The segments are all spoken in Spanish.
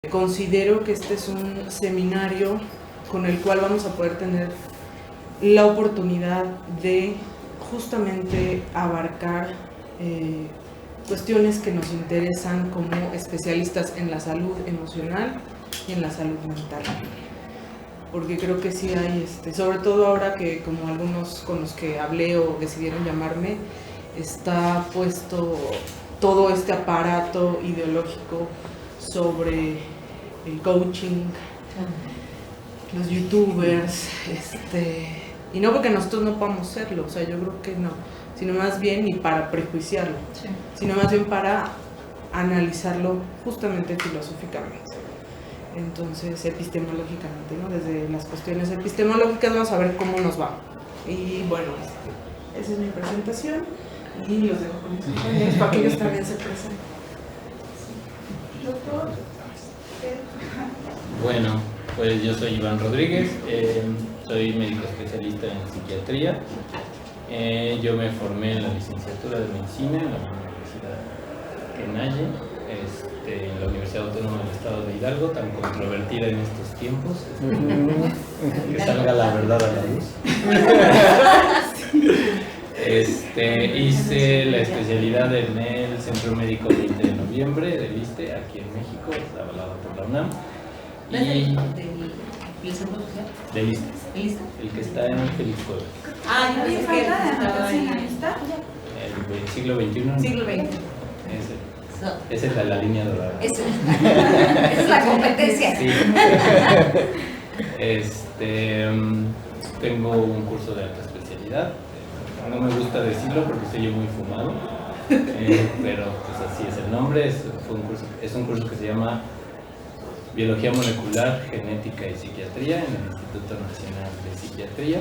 Considero que este es un seminario con el cual vamos a poder tener la oportunidad de justamente abarcar cuestiones que nos interesan como especialistas en la salud emocional y en la salud mental. Porque creo que sí hay, sobre todo ahora que como algunos con los que hablé o decidieron llamarme, está puesto todo este aparato ideológico sobre el coaching, los youtubers, y no porque nosotros no podamos serlo, o sea, yo creo que no, sino más bien ni para prejuiciarlo, sí, sino más bien para analizarlo justamente filosóficamente. Entonces, epistemológicamente, ¿no? Desde las cuestiones epistemológicas vamos a ver cómo nos va. Y bueno, esa es mi presentación y los dejo con mis compañeros para que ellos también se presenten. Doctor. Bueno, pues yo soy Iván Rodríguez, soy médico especialista en psiquiatría. Yo me formé en la licenciatura de medicina en la Universidad Kenaye, en la Universidad Autónoma del Estado de Hidalgo, tan controvertida en estos tiempos, que salga la verdad a la luz. Hice la especialidad en el Centro Médico 20 de Noviembre del ISSSTE, aquí en México, está avalado por la UNAM. Y ¿El Centro Social? Del ISSSTE, el que está en Félix Puebla. Ah, yo pensé que estaba ahí. El siglo XXI. Siglo XX. Esa es la línea dorada. Esa es la competencia. Sí. Tengo un curso de alta especialidad. No me gusta decirlo porque soy yo muy fumado, pero pues así es el nombre. Es un curso que se llama Biología Molecular, Genética y Psiquiatría en el Instituto Nacional de Psiquiatría.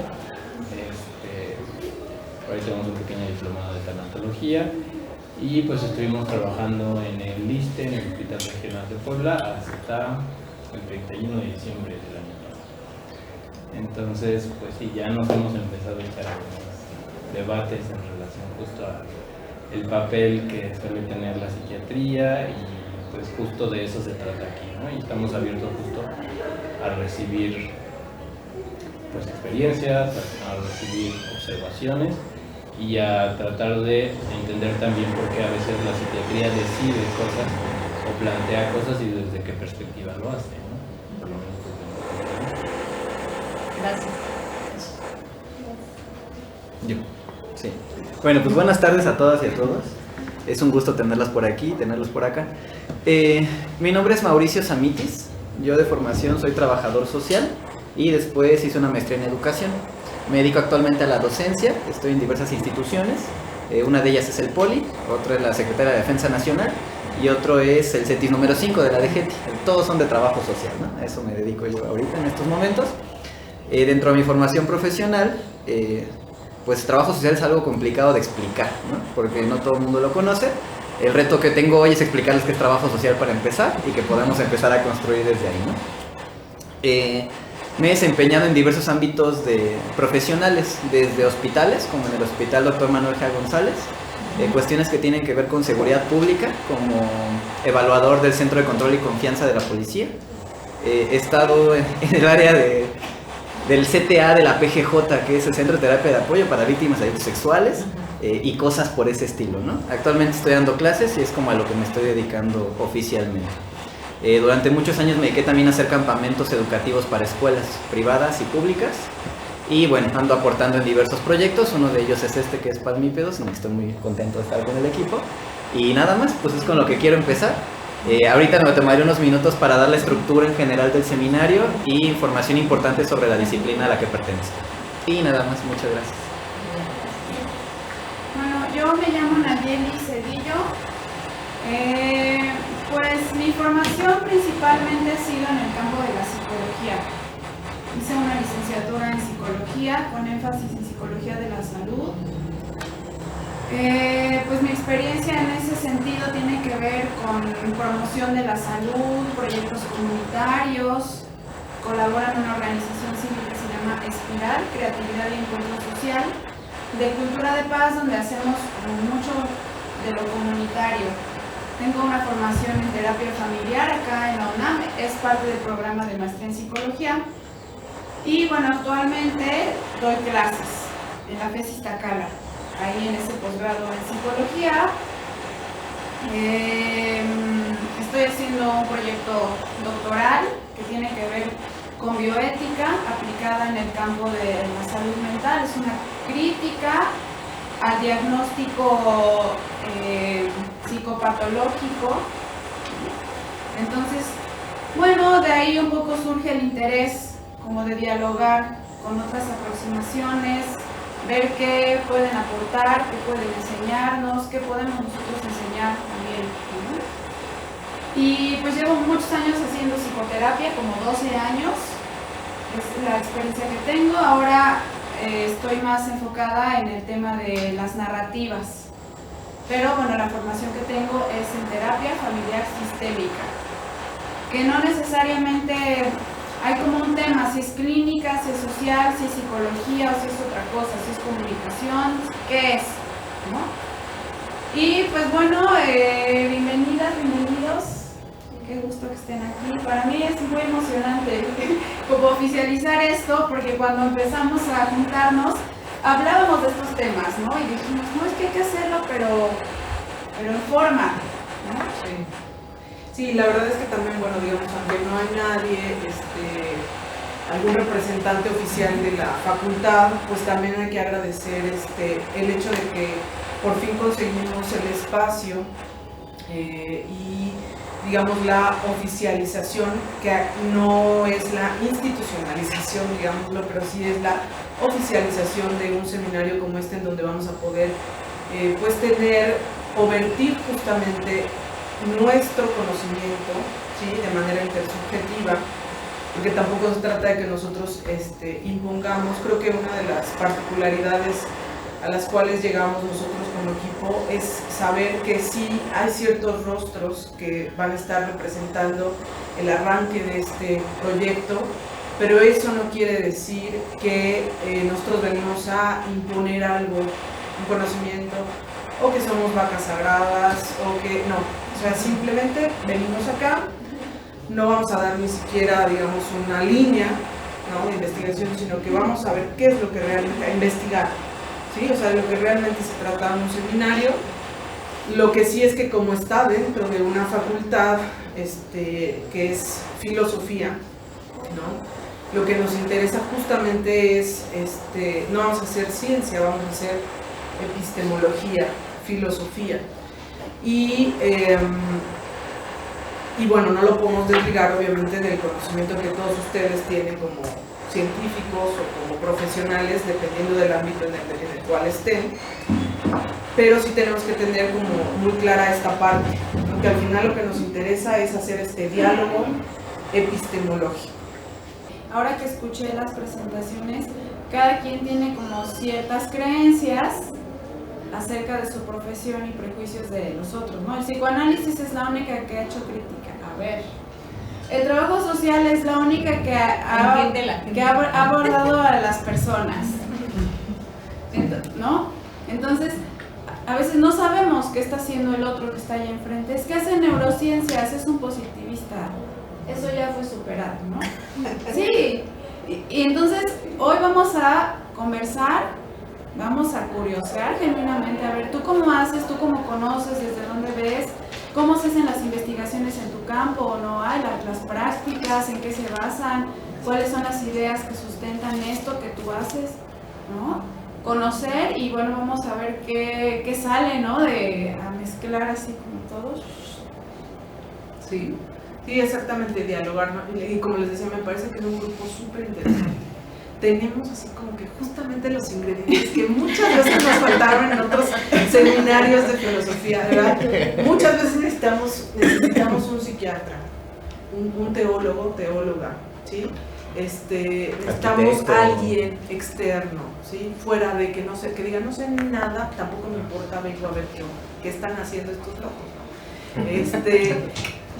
Por ahí tenemos un pequeño diplomado de tanatología. Y pues estuvimos trabajando en el ISSSTE, en el Hospital Regional de Puebla, hasta el 31 de diciembre del año pasado. Entonces, pues sí, ya nos hemos empezado a echar algunos debates en relación justo al papel que suele tener la psiquiatría, y pues justo de eso se trata aquí, ¿no? Y estamos abiertos justo a recibir pues experiencias, a recibir observaciones y a tratar de entender también por qué a veces la psiquiatría decide cosas o plantea cosas y desde qué perspectiva lo hace, ¿no? Por lo menos Gracias. Yo. Sí. Bueno, pues buenas tardes a todas y a todos. Es un gusto tenerlas por aquí, tenerlos por acá. Mi nombre es Mauricio Samitis. Yo de formación soy trabajador social y después hice una maestría en educación. Me dedico actualmente a la docencia, estoy en diversas instituciones. Una de ellas es el POLI, otra es la Secretaría de Defensa Nacional y otro es el CETIS número 5 de la DGETI. Todos son de trabajo social, ¿no? A eso me dedico yo ahorita en estos momentos. Dentro de mi formación profesional, pues trabajo social es algo complicado de explicar, ¿no? Porque no todo el mundo lo conoce. El reto que tengo hoy es explicarles qué es trabajo social para empezar y que podamos empezar a construir desde ahí, ¿no? Me he desempeñado en diversos ámbitos profesionales, desde hospitales, como en el Hospital Dr. Manuel G. González, cuestiones que tienen que ver con seguridad pública, como evaluador del Centro de Control y Confianza de la Policía. He estado en el área del CTA de la PGJ, que es el Centro de Terapia de Apoyo para Víctimas de Delitos Sexuales, y cosas por ese estilo, ¿no? Actualmente estoy dando clases y es como a lo que me estoy dedicando oficialmente. Durante muchos años me dediqué también a hacer campamentos educativos para escuelas privadas y públicas. Y bueno, ando aportando en diversos proyectos. Uno de ellos es que es Palmípedos, en el que estoy muy contento de estar con el equipo. Y nada más, pues es con lo que quiero empezar. Ahorita me tomaré unos minutos para dar la estructura en general del seminario y información importante sobre la disciplina a la que pertenezco. Y nada más, muchas gracias. Bueno, yo me llamo Nayeli Cedillo. Pues mi formación principalmente ha sido en el campo de la psicología. Hice una licenciatura en psicología con énfasis en psicología de la salud. Pues mi experiencia en ese sentido tiene que ver con promoción de la salud, proyectos comunitarios. Colaboro en una organización civil que se llama Espiral, Creatividad y Encuentro Social, de cultura de paz, donde hacemos mucho de lo comunitario. tengo una formación en terapia familiar acá en la UNAM, es parte del programa de maestría en psicología. Y bueno, actualmente doy clases en la FES Iztacala, ahí en ese posgrado en psicología. Estoy haciendo un proyecto doctoral que tiene que ver con bioética aplicada en el campo de la salud mental. Es una crítica al diagnóstico psicopatológico. Entonces, bueno, de ahí un poco surge el interés como de dialogar con otras aproximaciones, ver qué pueden aportar, qué pueden enseñarnos, qué podemos nosotros enseñar también, ¿no? Y pues llevo muchos años haciendo psicoterapia, como 12 años, es la experiencia que tengo. Ahora estoy más enfocada en el tema de las narrativas, pero bueno, la formación que tengo es en terapia familiar sistémica, que no necesariamente hay como un tema, si es clínica, si es social, si es psicología o si es otra cosa, si es comunicación, ¿qué es? ¿No? Y pues bueno, bienvenidas, bienvenidos, qué gusto que estén aquí. Para mí es muy emocionante como oficializar esto, porque cuando empezamos a juntarnos hablábamos de estos temas, ¿no? Y dijimos, no, es que hay que hacerlo, pero en forma, ¿no? Sí. Sí, la verdad es que también, bueno, digamos, aunque no hay nadie, algún representante oficial de la facultad, pues también hay que agradecer el hecho de que por fin conseguimos el espacio y, digamos, la oficialización, que no es la institucionalización, digámoslo, pero sí es la oficialización de un seminario como este, en donde vamos a poder, pues, tener o vertir justamente nuestro conocimiento, ¿sí?, de manera intersubjetiva, porque tampoco se trata de que nosotros impongamos. Creo que una de las particularidades a las cuales llegamos nosotros como equipo es saber que sí hay ciertos rostros que van a estar representando el arranque de este proyecto, pero eso no quiere decir que nosotros venimos a imponer algo, un conocimiento, o que somos vacas sagradas, o que no. O sea, simplemente venimos acá, no vamos a dar ni siquiera, digamos, una línea, ¿no?, de investigación, sino que vamos a ver qué es lo que realmente, a investigar, ¿sí? O sea, lo que realmente se trata en un seminario. Lo que sí es que, como está dentro de una facultad que es filosofía, ¿no?, lo que nos interesa justamente es, no vamos a hacer ciencia, vamos a hacer epistemología, filosofía. Y bueno, no lo podemos desligar obviamente del conocimiento que todos ustedes tienen como científicos o como profesionales, dependiendo del ámbito en el cual estén, pero sí tenemos que tener como muy clara esta parte, porque al final lo que nos interesa es hacer este diálogo epistemológico. Ahora que escuché las presentaciones, cada quien tiene como ciertas creencias acerca de su profesión y prejuicios de los otros, ¿no? El psicoanálisis es la única que ha hecho crítica. A ver, el trabajo social es la única que ha abordado a las personas, ¿no? Entonces, a veces no sabemos qué está haciendo el otro que está allá enfrente. Es que hace neurociencias, es un positivista. Eso ya fue superado, ¿no? Sí, y entonces hoy vamos a conversar. Vamos a curiosear genuinamente, a ver, ¿tú cómo haces? ¿Tú cómo conoces? ¿Desde dónde ves? ¿Cómo se hacen las investigaciones en tu campo o no hay? Las prácticas, ¿en qué se basan? ¿Cuáles son las ideas que sustentan esto que tú haces? ¿No? Conocer y bueno, vamos a ver qué sale, ¿no? A mezclar así como todos. Sí, sí, exactamente, dialogar, ¿no? Y como les decía, me parece que es un grupo súper interesante. Tenemos así como que justamente los ingredientes que muchas veces nos faltaron en otros seminarios de filosofía, ¿verdad? Muchas veces necesitamos un psiquiatra, un teólogo, teóloga, ¿sí? Necesitamos a alguien externo, ¿sí? Fuera de que no sé, que diga no sé nada, tampoco me importa, vengo a ver qué están haciendo estos locos, ¿no?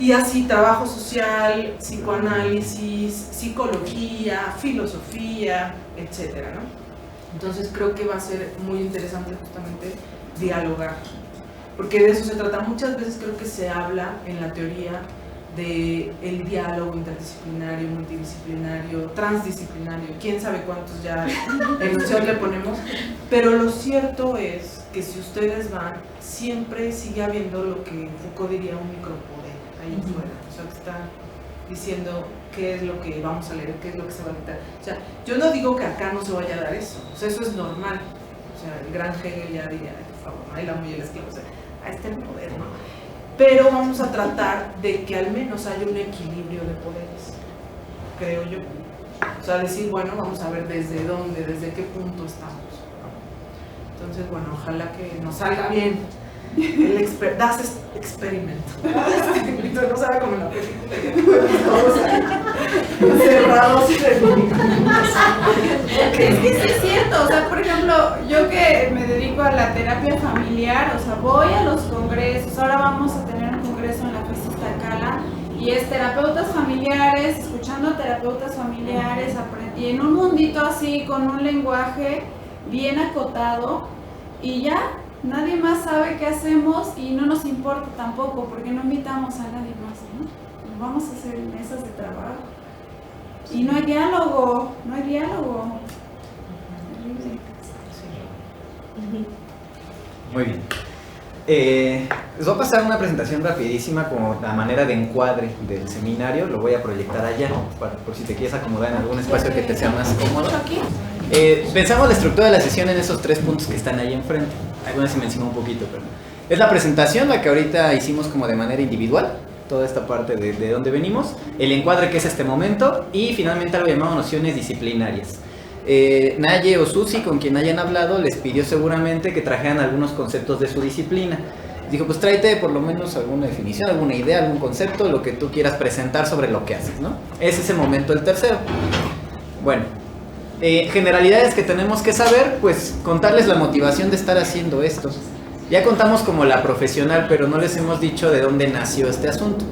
Y así, trabajo social, psicoanálisis, psicología, filosofía, etcétera, ¿no? Entonces creo que va a ser muy interesante justamente dialogar. porque de eso se trata. Muchas veces creo que se habla en la teoría de el diálogo interdisciplinario, multidisciplinario, transdisciplinario, quién sabe cuántos ya enunciados le ponemos, pero lo cierto es que si ustedes van, siempre sigue habiendo lo que Foucault diría un micropoder ahí afuera, o sea, que está diciendo qué es lo que vamos a leer, qué es lo que se va a quitar. O sea, yo no digo que acá no se vaya a dar eso, o sea, eso es normal. O sea, el gran Hegel ya diría, por favor, no hay la muy el esclavo, o sea, ahí está el poder, ¿no? Pero vamos a tratar de que al menos haya un equilibrio de poderes, creo yo. O sea, decir, bueno, vamos a ver desde dónde, desde qué punto estamos, ¿no? Entonces, bueno, ojalá que nos salga bien. Das experimento. No sabe como en la película. Todos ahí, encerrados y Es que sí es cierto, o sea, por ejemplo, yo que me dedico a la terapia familiar, o sea, voy a los congresos, ahora vamos a tener un congreso en la FES Iztacala, y es terapeutas familiares, escuchando a terapeutas familiares, y en un mundito así, con un lenguaje bien acotado, y ya, nadie más sabe qué hacemos y no nos importa tampoco, porque no invitamos a nadie más, ¿no? Nos vamos a hacer mesas de trabajo. Y no hay diálogo, no hay diálogo. Muy bien. Les voy a pasar una presentación rapidísima como la manera de encuadre del seminario. Lo voy a proyectar allá, por si te quieres acomodar en algún espacio que te sea más cómodo. Pensamos la estructura de la sesión en esos 3 puntos que están ahí enfrente. Algunas se me encima un poquito, pero es la presentación, la que ahorita hicimos como de manera individual, toda esta parte de dónde venimos, el encuadre que es este momento, y finalmente algo llamado nociones disciplinarias. Naye o Susi, con quien hayan hablado, les pidió seguramente que trajeran algunos conceptos de su disciplina. Dijo, pues tráete por lo menos alguna definición, alguna idea, algún concepto, lo que tú quieras presentar sobre lo que haces, ¿no? Ese es el momento del tercero. Bueno, generalidades que tenemos que saber, pues contarles la motivación de estar haciendo esto. Ya contamos como la profesional, pero no les hemos dicho de dónde nació este asunto.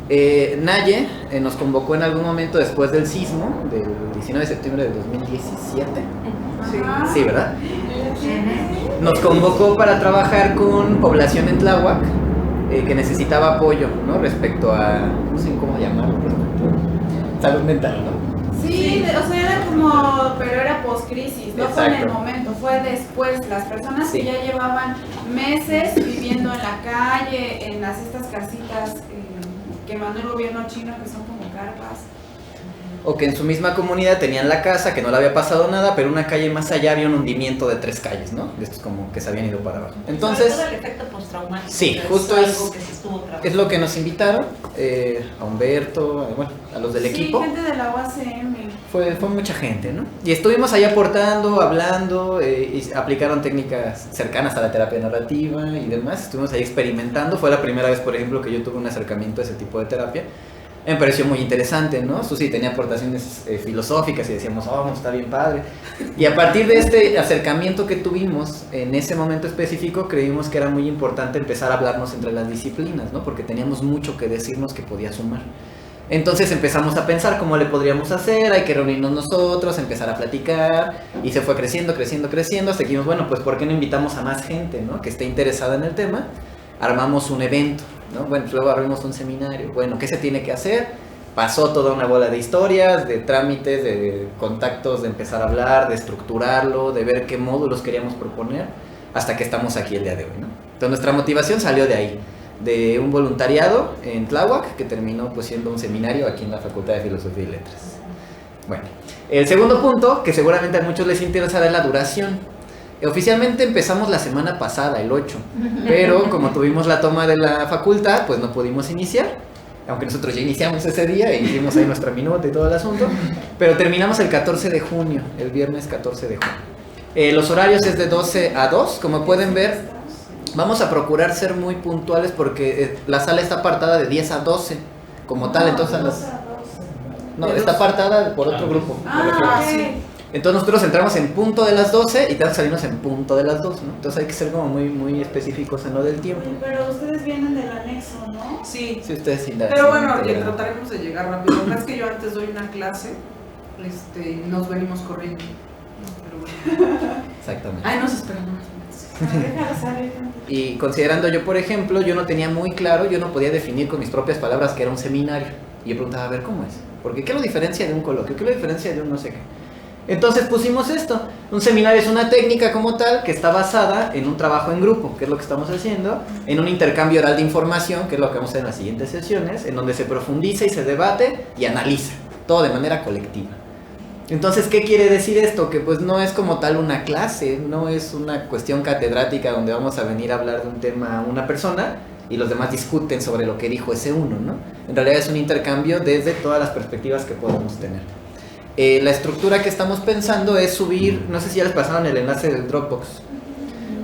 Naye nos convocó en algún momento después del sismo del 19 de septiembre de 2017. Sí, ¿verdad? Nos convocó para trabajar con población en Tláhuac que necesitaba apoyo, ¿no? Respecto a, no sé cómo llamarlo, salud mental, ¿no? Sí, o sea, era como, pero era post-crisis, no fue en el Exacto. momento, fue después. Las personas Sí. que ya llevaban meses viviendo en la calle, en estas casitas que mandó el gobierno chino, que son como carpas. O que en su misma comunidad tenían la casa, que no le había pasado nada, pero una calle más allá había un hundimiento de 3 calles, ¿no? De estos como que se habían ido para abajo. Entonces, Sobre todo el efecto postraumático. sí, que justo algo que se estuvo trabajando. es lo que nos invitaron, a Humberto, bueno, a los del equipo. Sí, gente de la UACM. Fue mucha gente, ¿no? Y estuvimos ahí aportando, hablando, y aplicaron técnicas cercanas a la terapia narrativa y demás. Estuvimos ahí experimentando. Fue la primera vez, por ejemplo, que yo tuve un acercamiento a ese tipo de terapia. Me pareció muy interesante, ¿no? Susi tenía aportaciones filosóficas y decíamos, oh, está bien padre. Y a partir de este acercamiento que tuvimos en ese momento específico, creímos que era muy importante empezar a hablarnos entre las disciplinas, ¿no? Porque teníamos mucho que decirnos que podía sumar. Entonces empezamos a pensar cómo le podríamos hacer, hay que reunirnos nosotros, empezar a platicar, y se fue creciendo, hasta que dijimos, bueno, pues ¿por qué no invitamos a más gente, ¿no? Que esté interesada en el tema? Armamos un evento, ¿no? Bueno, pues luego abrimos un seminario. Bueno, ¿qué se tiene que hacer? Pasó toda una bola de historias, de trámites, de contactos, de empezar a hablar, de estructurarlo, de ver qué módulos queríamos proponer, hasta que estamos aquí el día de hoy, ¿no? Entonces nuestra motivación salió de ahí, de un voluntariado en Tláhuac, que terminó pues siendo un seminario aquí en la Facultad de Filosofía y Letras. Bueno, el segundo punto, que seguramente a muchos les interesará, es la duración. Oficialmente empezamos la semana pasada, el 8, pero como tuvimos la toma de la facultad, pues no pudimos iniciar, aunque nosotros ya iniciamos ese día y hicimos ahí nuestra minuta y todo el asunto, pero terminamos el 14 de junio, el viernes 14 de junio. Los horarios es de 12 a 2, como pueden ver, vamos a procurar ser muy puntuales porque la sala está apartada de 10 a 12, como tal, entonces no, está apartada por otro grupo. Ok. Entonces nosotros entramos en punto de las 12 y tenemos que salirnos en punto de las 2, ¿no? Entonces hay que ser como muy específicos en lo del tiempo. Pero ustedes vienen del anexo, ¿no? Sí, Si ustedes sin dar. pero bueno, trataremos de llegar rápido. La verdad es que yo antes doy una clase, nos venimos corriendo. Pero bueno. Exactamente. Ahí nos esperamos. Déjalo salir. Y considerando yo, por ejemplo, yo no tenía muy claro, yo no podía definir con mis propias palabras que era un seminario. Y yo preguntaba, a ver, ¿cómo es? Porque ¿qué lo diferencia de un coloquio? ¿Qué lo diferencia de un no sé qué? Entonces pusimos esto. Un seminario es una técnica como tal que está basada en un trabajo en grupo, que es lo que estamos haciendo, en un intercambio oral de información, que es lo que vamos a hacer en las siguientes sesiones, en donde se profundiza y se debate y analiza, todo de manera colectiva. Entonces, ¿qué quiere decir esto? Que pues no es como tal una clase, no es una cuestión catedrática donde vamos a venir a hablar de un tema a una persona y los demás discuten sobre lo que dijo ese uno, ¿no? En realidad es un intercambio desde todas las perspectivas que podemos tener. La estructura que estamos pensando es subir, no sé si ya les pasaron el enlace del Dropbox.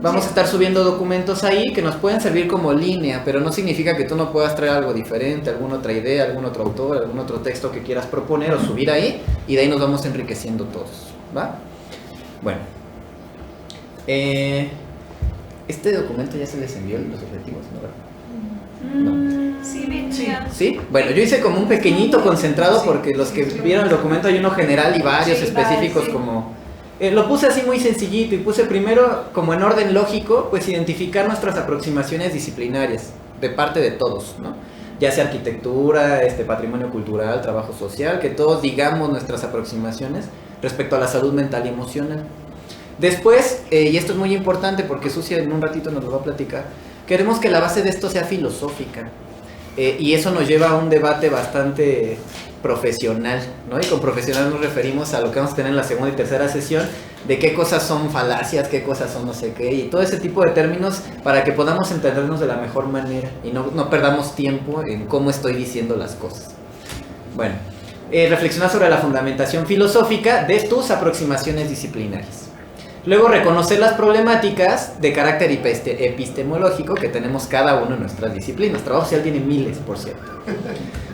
Vamos a estar subiendo documentos ahí que nos pueden servir como línea, pero no significa que tú no puedas traer algo diferente, alguna otra idea, algún otro autor, algún otro texto que quieras proponer o subir ahí, y de ahí nos vamos enriqueciendo todos, ¿va? Bueno. Este documento ya se les envió los objetivos, ¿no? No. Sí, bien, Sí. ¿Sí? Bueno, yo hice como un pequeñito concentrado porque los que vieron el documento hay uno general y varios Sí, específicos sí. como... lo puse así muy sencillito y puse primero, como en orden lógico, pues identificar nuestras aproximaciones disciplinarias de parte de todos, ¿no? Ya sea arquitectura, patrimonio cultural, trabajo social, que todos digamos nuestras aproximaciones respecto a la salud mental y emocional. Después, y esto es muy importante porque Sucia en un ratito nos lo va a platicar, queremos que la base de esto sea filosófica. Y eso nos lleva a un debate bastante profesional, ¿no? Y con profesional nos referimos a lo que vamos a tener en la segunda y tercera sesión, de qué cosas son falacias, qué cosas son no sé qué, y todo ese tipo de términos para que podamos entendernos de la mejor manera y no perdamos tiempo en cómo estoy diciendo las cosas. Bueno, reflexionar sobre la fundamentación filosófica de tus aproximaciones disciplinarias. Luego, reconocer las problemáticas de carácter epistemológico que tenemos cada uno en nuestras disciplinas. Trabajo social tiene miles, por cierto.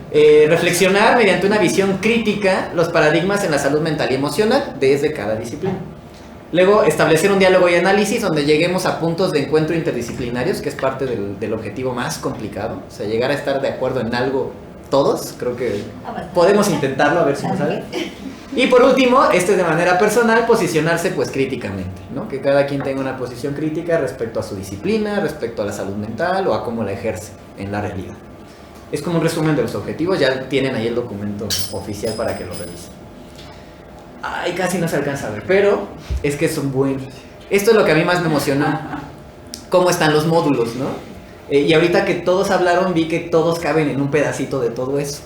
Reflexionar mediante una visión crítica los paradigmas en la salud mental y emocional desde cada disciplina. Luego, establecer un diálogo y análisis donde lleguemos a puntos de encuentro interdisciplinarios, que es parte del objetivo más complicado. O sea, llegar a estar de acuerdo en algo todos, creo que podemos intentarlo a ver si nos sale. Y por último, de manera personal, posicionarse pues críticamente, ¿no? Que cada quien tenga una posición crítica respecto a su disciplina, respecto a la salud mental o a cómo la ejerce en la realidad. Es como un resumen de los objetivos, ya tienen ahí el documento oficial para que lo revisen. Ay, casi no se alcanza a ver, pero es que son buenos. Esto es lo que a mí más me emocionó, cómo están los módulos, ¿no? Y ahorita que todos hablaron, vi que todos caben en un pedacito de todo eso.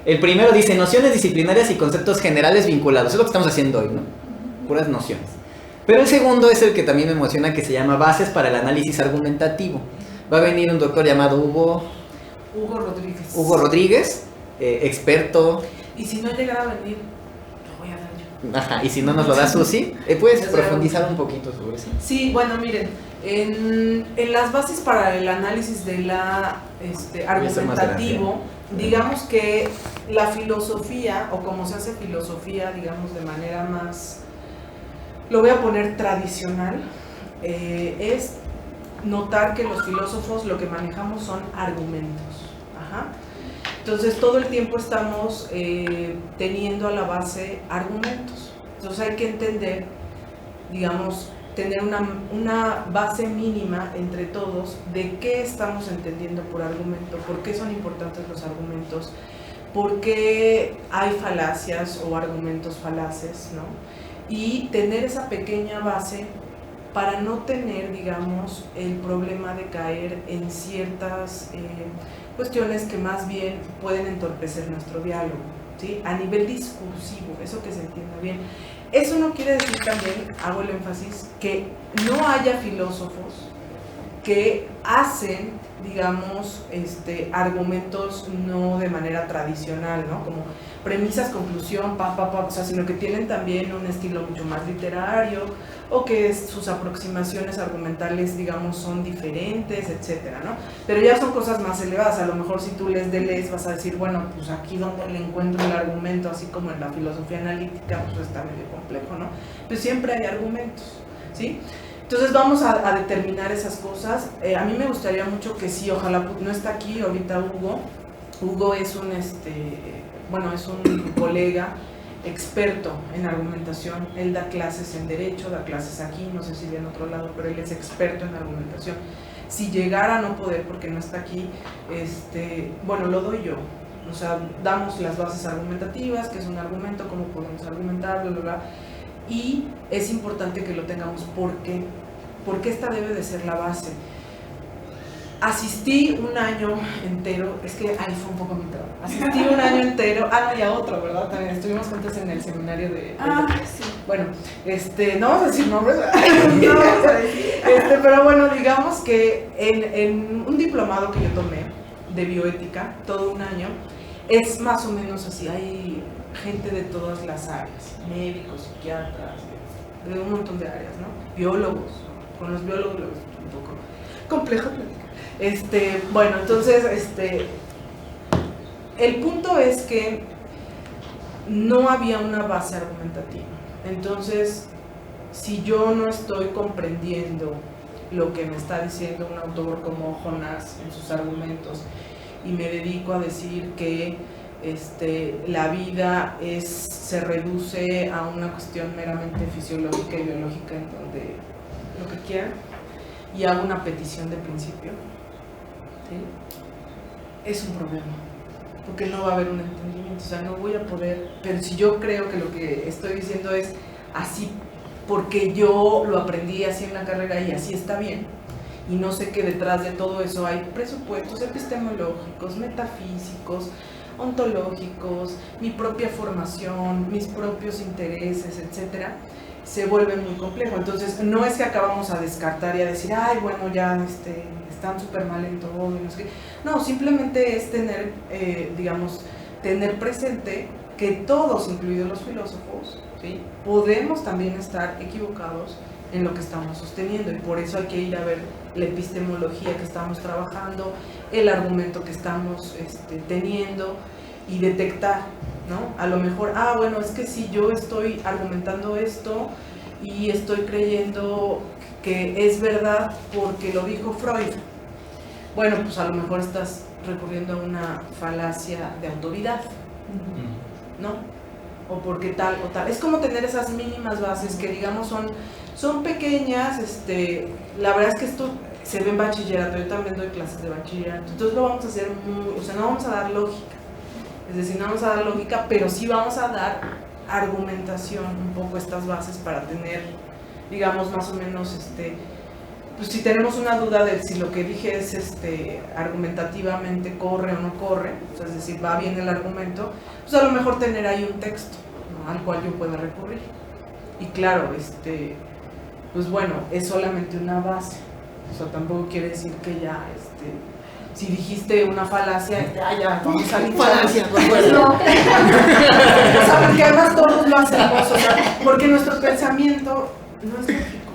El primero dice nociones disciplinarias y conceptos generales vinculados. Es lo que estamos haciendo hoy, ¿no? Puras nociones. Pero el segundo es el que también me emociona, que se llama Bases para el análisis argumentativo. Va a venir un doctor llamado Hugo Rodríguez, experto. Y si no llegara a venir, lo voy a dar yo. Ajá, y si no nos lo da Susi, ¿puedes profundizar un poquito sobre eso? Sí, bueno, miren, en las bases para el análisis de la argumentativo, digamos que la filosofía, o como se hace filosofía, digamos de manera más, lo voy a poner tradicional, es notar que los filósofos lo que manejamos son argumentos. Ajá. Entonces todo el tiempo estamos teniendo a la base argumentos. Entonces hay que entender, digamos, tener una base mínima entre todos de qué estamos entendiendo por argumento, por qué son importantes los argumentos, por qué hay falacias o argumentos falaces, ¿no? Y tener esa pequeña base para no tener, digamos, el problema de caer en ciertas cuestiones que más bien pueden entorpecer nuestro diálogo, ¿sí? A nivel discursivo, eso que se entienda bien. Eso no quiere decir también, hago el énfasis, que no haya filósofos que hacen, digamos, argumentos no de manera tradicional, ¿no? Como premisas, conclusión, o sea, sino que tienen también un estilo mucho más literario, o que sus aproximaciones argumentales, digamos, son diferentes, etcétera, ¿no? Pero ya son cosas más elevadas. A lo mejor si tú lees Deleuze vas a decir, bueno, pues aquí donde le encuentro el argumento, así como en la filosofía analítica, pues está medio complejo, ¿no? Pues siempre hay argumentos, ¿sí? Entonces vamos a determinar esas cosas. A mí me gustaría mucho que sí, ojalá, no está aquí ahorita Hugo. Hugo es un, es un colega experto en argumentación. Él da clases en Derecho, da clases aquí, no sé si de en otro lado, pero él es experto en argumentación. Si llegara a no poder, porque no está aquí, bueno, lo doy yo. O sea, damos las bases argumentativas, qué es un argumento, cómo podemos argumentar, bla, bla, bla. Y es importante que lo tengamos porque esta debe de ser la base. Asistí un año entero, es que ahí fue un poco mi trabajo. Asistí un año entero, y a otro, ¿verdad? También estuvimos juntos en el seminario de... Sí. Bueno, no vamos a decir nombres, no vamos a decir. Pero bueno, digamos que en un diplomado que yo tomé de bioética, todo un año, es más o menos así, hay gente de todas las áreas, médicos, psiquiatras, de un montón de áreas, ¿no? Biólogos, con los biólogos es un poco complejo platicar. Bueno, entonces, el punto es que no había una base argumentativa. Entonces, si yo no estoy comprendiendo lo que me está diciendo un autor como Jonas en sus argumentos y me dedico a decir que la vida se reduce a una cuestión meramente fisiológica y biológica en donde lo que quieran, y hago una petición de principio, ¿sí? Es un problema, porque no va a haber un entendimiento, o sea, no voy a poder, pero si yo creo que lo que estoy diciendo es así porque yo lo aprendí así en la carrera y así está bien, y no sé que detrás de todo eso hay presupuestos epistemológicos, metafísicos, ontológicos, mi propia formación, mis propios intereses, etcétera, se vuelve muy complejo. Entonces, no es que acabamos a descartar y a decir, bueno, ya están súper mal en todo, y no sé qué. No, simplemente es tener, tener presente que todos, incluidos los filósofos, ¿sí?, podemos también estar equivocados en lo que estamos sosteniendo, y por eso hay que ir a ver la epistemología que estamos trabajando, el argumento que estamos teniendo, y detectar, ¿no? A lo mejor, bueno, es que si yo estoy argumentando esto y estoy creyendo que es verdad porque lo dijo Freud, bueno, pues a lo mejor estás recurriendo a una falacia de autoridad, ¿no? O porque tal o tal. Es como tener esas mínimas bases que, digamos, son pequeñas. La verdad es que esto se ve en bachillerato, yo también doy clases de bachillerato, entonces lo vamos a hacer no vamos a dar lógica. Es decir, no vamos a dar lógica, pero sí vamos a dar argumentación, un poco estas bases para tener, digamos, más o menos, pues si tenemos una duda de si lo que dije es argumentativamente corre o no corre, o sea, es decir, va bien el argumento, pues a lo mejor tener ahí un texto, ¿no?, al cual yo pueda recurrir. Y claro, pues bueno, es solamente una base, o sea, tampoco quiere decir que ya, si dijiste una falacia, ya, vamos a falacia, no. O sea, porque además todos lo hacemos, o sea, porque nuestro pensamiento no es lógico.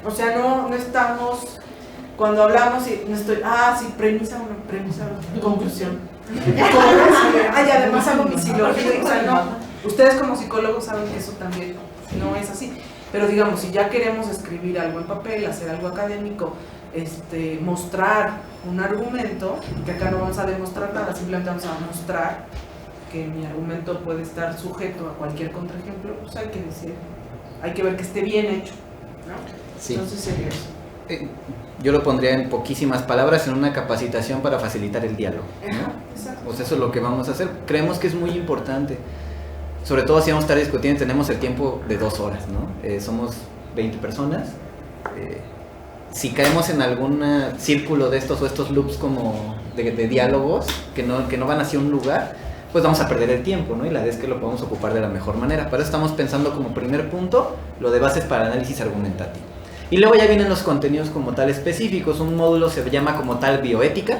O sea, no estamos, cuando hablamos y no estoy, sí, premisa 1, premisa 2, conclusión. Y además hago mi silogía, o sea, no. Ustedes como psicólogos saben que eso también no es así. Pero digamos, si ya queremos escribir algo en papel, hacer algo académico, mostrar un argumento, que acá no vamos a demostrar nada, simplemente vamos a mostrar que mi argumento puede estar sujeto a cualquier contraejemplo, pues hay que decir, hay que ver que esté bien hecho, ¿no? Sí. Entonces sería eso. Yo lo pondría en poquísimas palabras, en una capacitación para facilitar el diálogo, ¿no? Exacto. Pues eso es lo que vamos a hacer. Creemos que es muy importante, sobre todo si vamos a estar discutiendo, tenemos el tiempo de 2 horas, ¿no? Somos 20 personas. Si caemos en algún círculo de estos o estos loops como de diálogos que no van hacia un lugar, pues vamos a perder el tiempo, ¿no? Y la idea es que lo podamos ocupar de la mejor manera. Para eso estamos pensando como primer punto lo de bases para análisis argumentativo. Y luego ya vienen los contenidos como tal específicos. Un módulo se llama como tal bioética,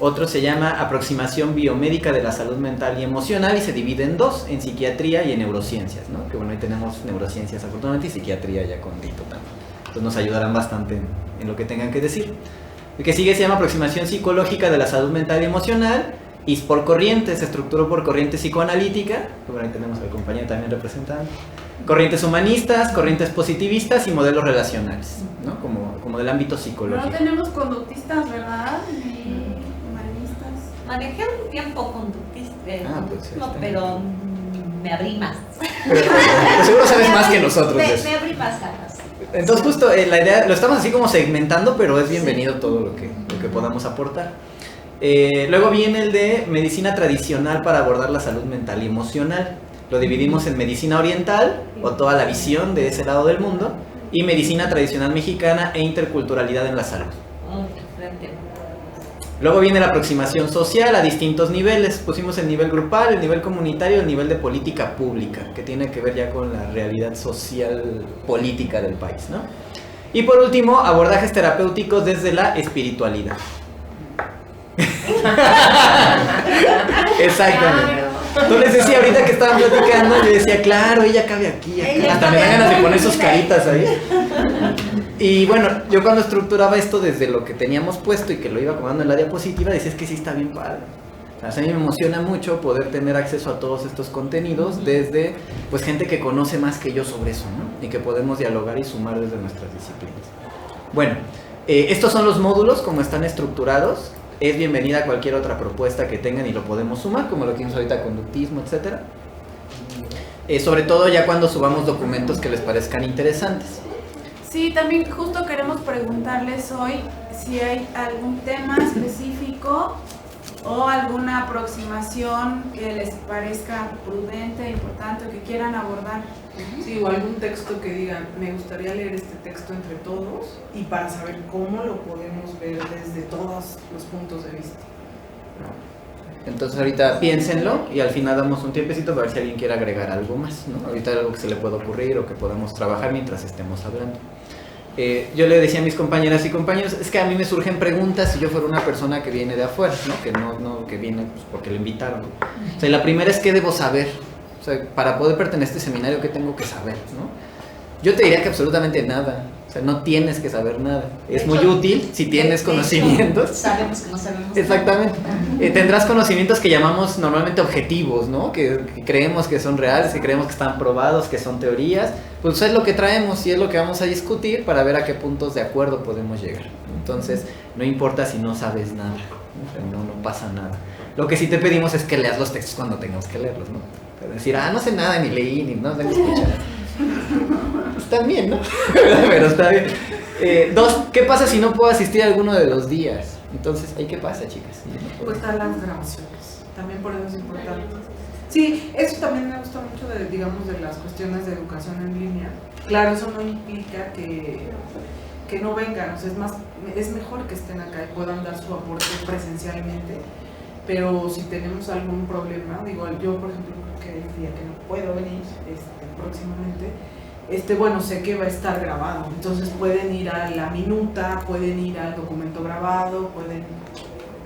otro se llama aproximación biomédica de la salud mental y emocional, y se divide en 2, en psiquiatría y en neurociencias, ¿no? Que bueno, ahí tenemos neurociencias afortunadamente y psiquiatría ya con Tito también. Entonces nos ayudarán bastante en lo que tengan que decir. El que sigue se llama aproximación psicológica de la salud mental y emocional, y por corrientes, se estructuró por corrientes psicoanalítica, que bueno, ahí tenemos al compañero también representando, corrientes humanistas, corrientes positivistas y modelos relacionales, ¿no? Como del ámbito psicológico. No tenemos conductistas, ¿verdad? Ni humanistas. Manejé un tiempo conductista, pues, pero me abrí más. Pero seguro sabes más que nosotros de eso. Me abrí más, Carlos. Entonces justo la idea, lo estamos así como segmentando, pero es bienvenido todo lo que podamos aportar. Luego viene el de medicina tradicional para abordar la salud mental y emocional. Lo dividimos en medicina oriental, o toda la visión de ese lado del mundo, y medicina tradicional mexicana e interculturalidad en la salud. Luego viene la aproximación social a distintos niveles. Pusimos el nivel grupal, el nivel comunitario, el nivel de política pública, que tiene que ver ya con la realidad social política del país, ¿no? Y por último, abordajes terapéuticos desde la espiritualidad. Exactamente. Entonces les decía, ahorita que estaban platicando, yo decía, claro, ella cabe aquí. Hasta me dan ganas de poner sus caritas ahí. Y bueno, yo cuando estructuraba esto desde lo que teníamos puesto y que lo iba acomodando en la diapositiva, decía, es que sí está bien padre. O sea, a mí me emociona mucho poder tener acceso a todos estos contenidos desde pues gente que conoce más que yo sobre eso, ¿no? Y que podemos dialogar y sumar desde nuestras disciplinas. Bueno, estos son los módulos como están estructurados. Es bienvenida cualquier otra propuesta que tengan y lo podemos sumar, como lo que vimos ahorita, conductismo, etc. Sobre todo ya cuando subamos documentos que les parezcan interesantes. Sí, también justo queremos preguntarles hoy si hay algún tema específico o alguna aproximación que les parezca prudente, importante o que quieran abordar. Sí, o algún texto que digan, me gustaría leer este texto entre todos y para saber cómo lo podemos ver desde todos los puntos de vista. Entonces ahorita piénsenlo y al final damos un tiempecito para ver si alguien quiere agregar algo más, ¿no? Ahorita algo que se le pueda ocurrir o que podamos trabajar mientras estemos hablando. Yo le decía a mis compañeras y compañeros, es que a mí me surgen preguntas si yo fuera una persona que viene de afuera, ¿no? Que viene pues, porque le invitaron. O sea, la primera es, ¿qué debo saber? O sea, para poder pertenecer a este seminario, ¿qué tengo que saber? ¿No? Yo te diría que absolutamente nada. O sea, no tienes que saber nada. Es muy útil si tienes conocimientos. Sabemos que no sabemos. Exactamente. Tendrás conocimientos que llamamos normalmente objetivos, ¿no? Que creemos que son reales, que creemos que están probados, que son teorías. Pues es lo que traemos y es lo que vamos a discutir para ver a qué puntos de acuerdo podemos llegar. Entonces, no importa si no sabes nada. O sea, no pasa nada. Lo que sí te pedimos es que leas los textos cuando tengamos que leerlos, ¿no? Pero decir, no sé nada, ni leí, ni no tengo que escuchar. Está bien, ¿no? Pero está bien. 2, ¿qué pasa si no puedo asistir a alguno de los días? Entonces, ¿ahí qué pasa, chicas? Pues están las grabaciones, también por eso es importante. Sí, eso también me gusta mucho de, digamos, de las cuestiones de educación en línea. Claro, eso no implica que no vengan, o sea, es mejor que estén acá y puedan dar su aporte presencialmente, pero si tenemos algún problema, digo, yo por ejemplo creo que el día que no puedo venir próximamente, bueno, sé que va a estar grabado, entonces pueden ir a la minuta, pueden ir al documento grabado, pueden,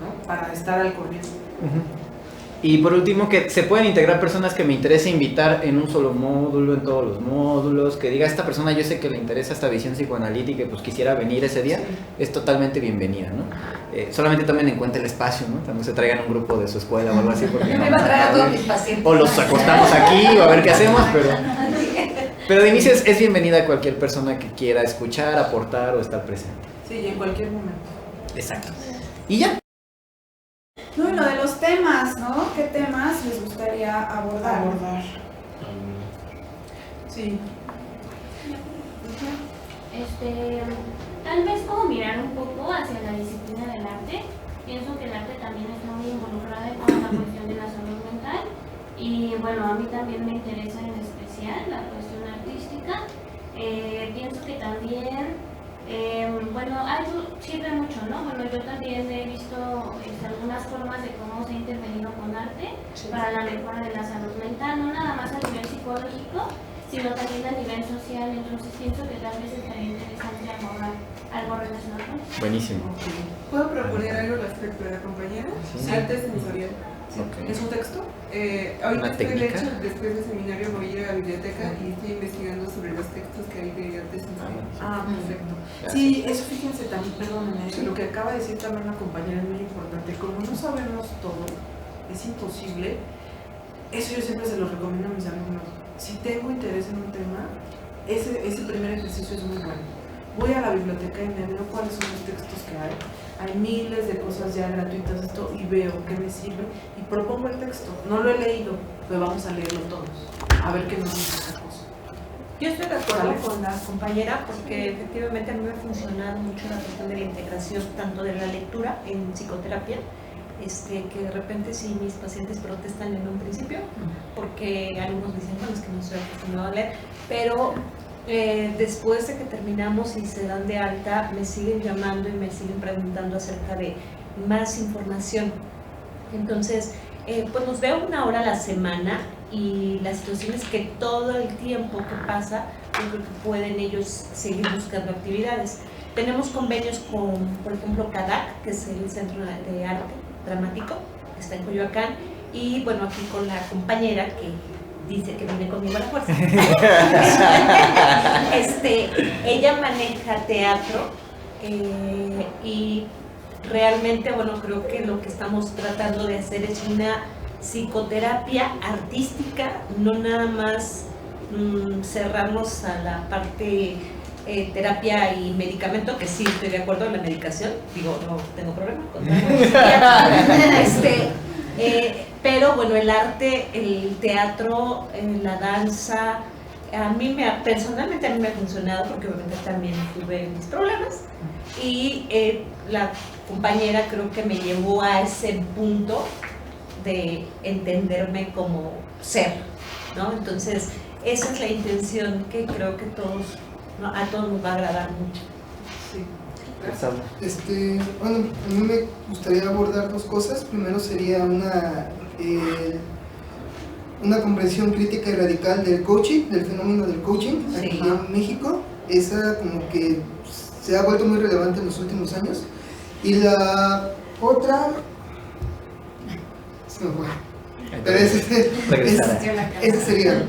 ¿no? Para estar al corriente. Y por último, que se pueden integrar personas que me interese invitar en un solo módulo, en todos los módulos, que diga, esta persona yo sé que le interesa esta visión psicoanalítica y pues quisiera venir ese día, sí. Es totalmente bienvenida, ¿no? Solamente tomen en cuenta el espacio, ¿no? También se traigan un grupo de su escuela o algo así, porque me iba a traer a todos mis pacientes. O los acostamos aquí o a ver qué hacemos, pero de inicio es bienvenida cualquier persona que quiera escuchar, aportar o estar presente. Sí, y en cualquier momento. Exacto. Y ya. No, y lo de los temas, ¿no? ¿Qué temas les gustaría abordar? Sí. Tal vez como mirar un poco hacia la disciplina del arte. Pienso que el arte también está muy involucrado con la cuestión de la salud mental. Y bueno, a mí también me interesa en especial la cuestión artística. Pienso que también, sirve mucho, ¿no? Bueno, yo también he visto algunas formas de cómo se ha intervenido con arte para la mejora de la salud mental, no nada más a nivel psicológico, sino también a nivel social. Entonces pienso que tal vez estaría interesante abordar algo relacionado con eso. Buenísimo. ¿Puedo proponer algo respecto a la compañera? Sí. Arte sensorial. Okay. ¿Es un texto? Ahorita estoy, de hecho, después del seminario voy a ir a la biblioteca y estoy investigando sobre los textos que hay de arte sensorial. Perfecto. Gracias. Sí, eso fíjense también, perdónenme, lo que acaba de decir también la compañera es muy importante. Como no sabemos todo, es imposible. Eso yo siempre se lo recomiendo a mis alumnos. Si tengo interés en un tema, ese primer ejercicio es muy bueno. Voy a la biblioteca y me veo cuáles son los textos que hay. hay miles de cosas ya gratuitas de esto y veo que me sirve y propongo el texto. No lo he leído, pero vamos a leerlo todos, a ver qué nos dice esa cosa. Yo estoy de acuerdo con la compañera porque efectivamente a mí me ha funcionado mucho la cuestión de la integración tanto de la lectura en psicoterapia, que de repente sí mis pacientes protestan en un principio porque algunos dicen, bueno, es que no estoy acostumbrado a leer, pero después de que terminamos y se dan de alta, me siguen llamando y me siguen preguntando acerca de más información. Entonces, pues nos veo 1 hora a la semana y la situación es que todo el tiempo que pasa, yo creo que pueden ellos seguir buscando actividades. Tenemos convenios con, por ejemplo, CADAC, que es el Centro de Arte Dramático, que está en Coyoacán, y bueno, aquí con la compañera que dice que viene conmigo a la fuerza. Ella maneja teatro y realmente, bueno, creo que lo que estamos tratando de hacer es una psicoterapia artística, no nada más cerrarnos a la parte terapia y medicamento, que sí estoy de acuerdo en la medicación, digo, no tengo problema con pero bueno, el arte, el teatro, la danza, personalmente a mí me ha funcionado porque obviamente también tuve mis problemas y la compañera creo que me llevó a ese punto de entenderme como ser, ¿no? Entonces, esa es la intención que creo que a todos nos va a agradar mucho. Sí. Bueno, a mí me gustaría abordar 2 cosas. Primero sería una comprensión crítica y radical del coaching, del fenómeno del coaching aquí en México. Esa como que se ha vuelto muy relevante en los últimos años. Y la otra se me fue. Pero ese sería.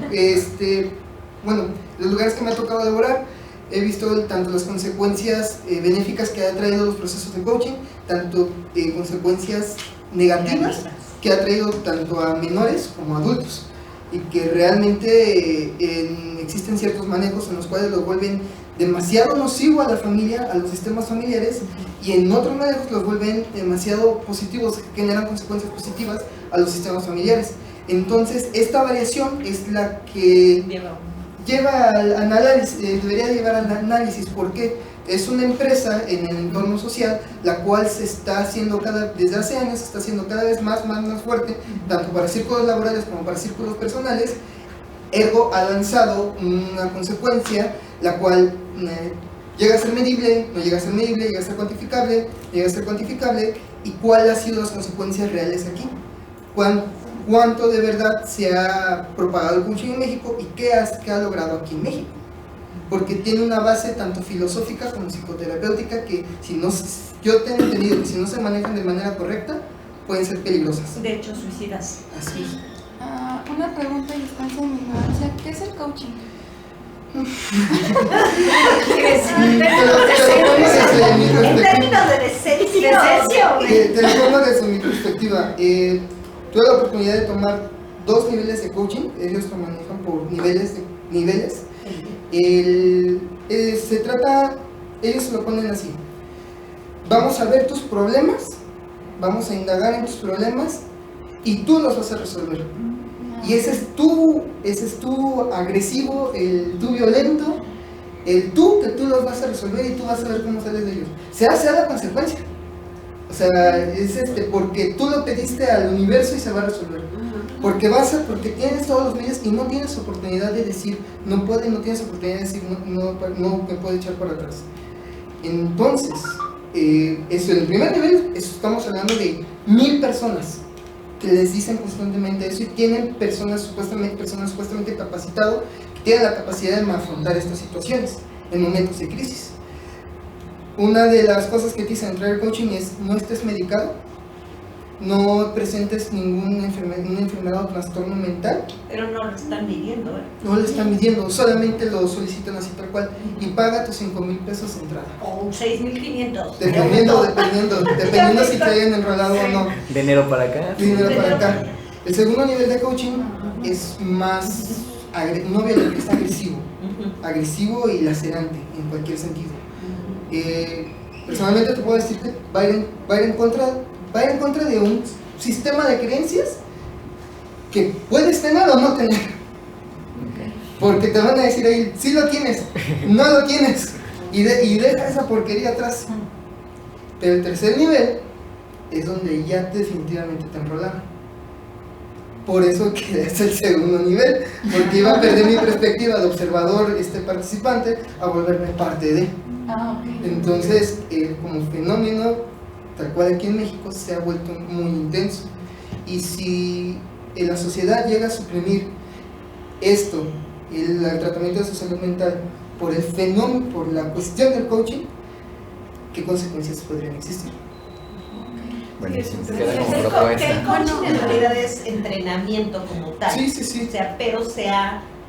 Bueno, los lugares que me ha tocado elaborar, he visto tanto las consecuencias benéficas que ha traído los procesos de coaching, tanto consecuencias negativas que ha traído tanto a menores como a adultos, y que realmente existen ciertos manejos en los cuales los vuelven demasiado nocivo a la familia, a los sistemas familiares, y en otros manejos los vuelven demasiado positivos, que generan consecuencias positivas a los sistemas familiares. Entonces, esta variación es la que lleva al análisis, debería llevar al análisis, porque es una empresa en el entorno social la cual se está haciendo desde hace años se está haciendo cada vez más fuerte, tanto para círculos laborales como para círculos personales. Ergo ha lanzado una consecuencia la cual llega a ser medible, no llega a ser medible, llega a ser cuantificable, llega a ser cuantificable. ¿Y cuáles han sido las consecuencias reales aquí? ¿Cuánto de verdad se ha propagado el coaching en México y qué ha logrado aquí en México? Porque tiene una base tanto filosófica como psicoterapéutica que yo tengo entendido que si no se manejan de manera correcta pueden ser peligrosas. De hecho, suicidas. Así es. Una pregunta y descanso en mi ignorancia. ¿Qué es el coaching? En términos de decencia. Te lo pongo desde mi perspectiva. Tuve la oportunidad de tomar 2 niveles de coaching. Ellos lo manejan por niveles. Se trata, ellos lo ponen así: vamos a ver tus problemas, vamos a indagar en tus problemas y tú los vas a resolver. Y ese es tú agresivo, el tú violento, el tú que tú los vas a resolver y tú vas a ver cómo sales de ellos. Sea la consecuencia. O sea, es porque tú lo pediste al universo y se va a resolver. Porque tienes todos los medios y no tienes oportunidad de decir no puede, no tienes oportunidad de decir no me puede echar para atrás. Entonces, en el primer nivel estamos hablando de 1000 personas que les dicen constantemente eso y tienen personas supuestamente capacitadas que tienen la capacidad de afrontar estas situaciones en momentos de crisis. Una de las cosas que te dicen entrar al coaching es: no estés medicado, no presentes ninguna enfermedad o trastorno mental. Pero no lo están midiendo, ¿eh? No lo están midiendo, solamente lo solicitan así tal cual y paga tus 5,000 pesos de entrada. O 6,500. Dependiendo si te hayan enrolado o no. De enero para acá. El segundo nivel de coaching es más, no violento, es agresivo y lacerante en cualquier sentido. Personalmente te puedo decir que va a ir en contra de un sistema de creencias que puedes tener o no tener. Porque te van a decir ahí, sí lo tienes, no lo tienes, y deja esa porquería atrás. Pero el tercer nivel es donde ya definitivamente te enrolaron. Por eso que es el segundo nivel, porque iba a perder mi perspectiva de observador, participante, a volverme parte de. Entonces, como fenómeno, tal cual aquí en México, se ha vuelto muy intenso. Y si la sociedad llega a suprimir esto, el tratamiento de su salud mental, por el fenómeno, por la cuestión del coaching, ¿qué consecuencias podrían existir? Buenísimo, Sí, queda como que propuesta. el coaching en realidad es entrenamiento como tal. Sí. O sea, pero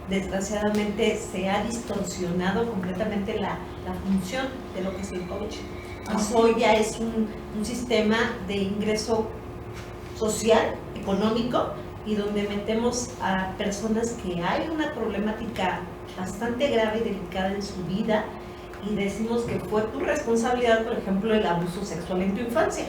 desgraciadamente se ha distorsionado completamente la función de lo que es el coaching. Hoy ya es un sistema de ingreso social, económico, y donde metemos a personas que hay una problemática bastante grave y delicada en su vida, y decimos que fue tu responsabilidad, por ejemplo, el abuso sexual en tu infancia.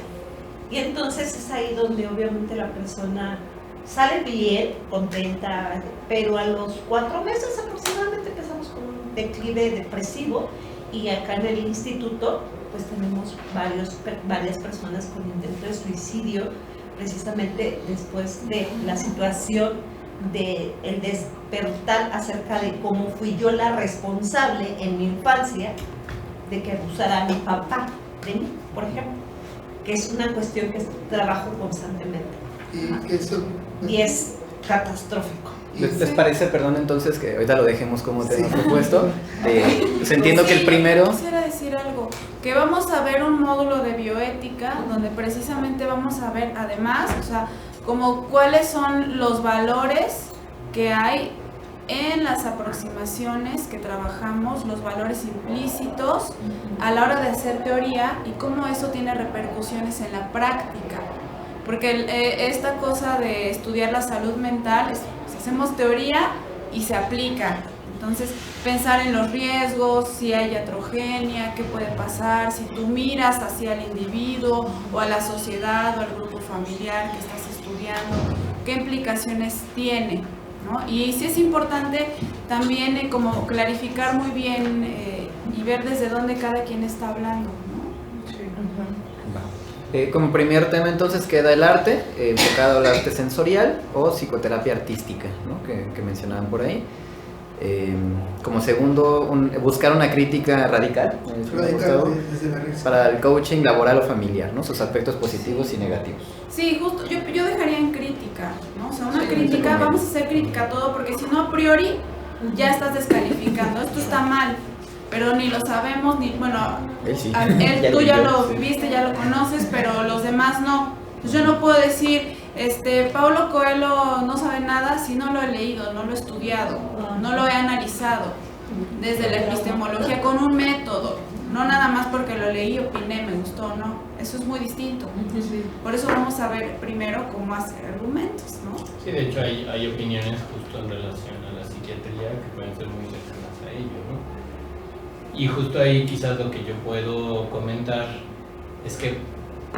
Y entonces es ahí donde obviamente la persona sale bien, contenta, pero a los 4 meses aproximadamente empezamos con un declive depresivo, y acá en el instituto pues tenemos varias personas con intento de suicidio, precisamente después de la situación del despertar acerca de cómo fui yo la responsable en mi infancia de que abusara a mi papá de mí, por ejemplo, que es una cuestión que trabajo constantemente. Y es catastrófico. ¿Les parece, perdón, entonces, que ahorita lo dejemos como tema propuesto? Pues entiendo que el primero... Quisiera decir algo, que vamos a ver un módulo de bioética donde precisamente vamos a ver, además, o sea, como cuáles son los valores que hay en las aproximaciones que trabajamos, los valores implícitos a la hora de hacer teoría y cómo eso tiene repercusiones en la práctica. Porque esta cosa de estudiar la salud mental es, pues, hacemos teoría y se aplica. Entonces, pensar en los riesgos, si hay iatrogenia, qué puede pasar, si tú miras hacia el individuo o a la sociedad o al grupo familiar que estás estudiando, qué implicaciones tiene, ¿no? Y sí es importante también como clarificar muy bien y ver desde dónde cada quien está hablando, ¿no? Sí. Como primer tema entonces queda el arte, enfocado al arte sensorial o psicoterapia artística, ¿no? que mencionaban por ahí. Como segundo, buscar una crítica radical, para el coaching laboral o familiar, ¿no? Sus aspectos positivos y negativos. Sí, justo, yo dejaría en crítica, ¿no? O sea, una crítica, vamos a hacer crítica a todo, porque si no, a priori ya estás descalificando, esto está mal, pero ni lo sabemos, ni, bueno, Sí. él tú ya lo viviste, ya lo conoces, pero los demás no. Yo no puedo decir, Paulo Coelho no sabe nada si no lo he leído, no lo he estudiado, no lo he analizado desde la epistemología con un método, no nada más porque lo leí, opiné, me gustó, no, eso es muy distinto. Por eso vamos a ver primero cómo hacer argumentos, ¿no? Sí, de hecho hay opiniones justo en relación a la psiquiatría que pueden ser muy cercanas a ello, ¿no? Y justo ahí quizás lo que yo puedo comentar es que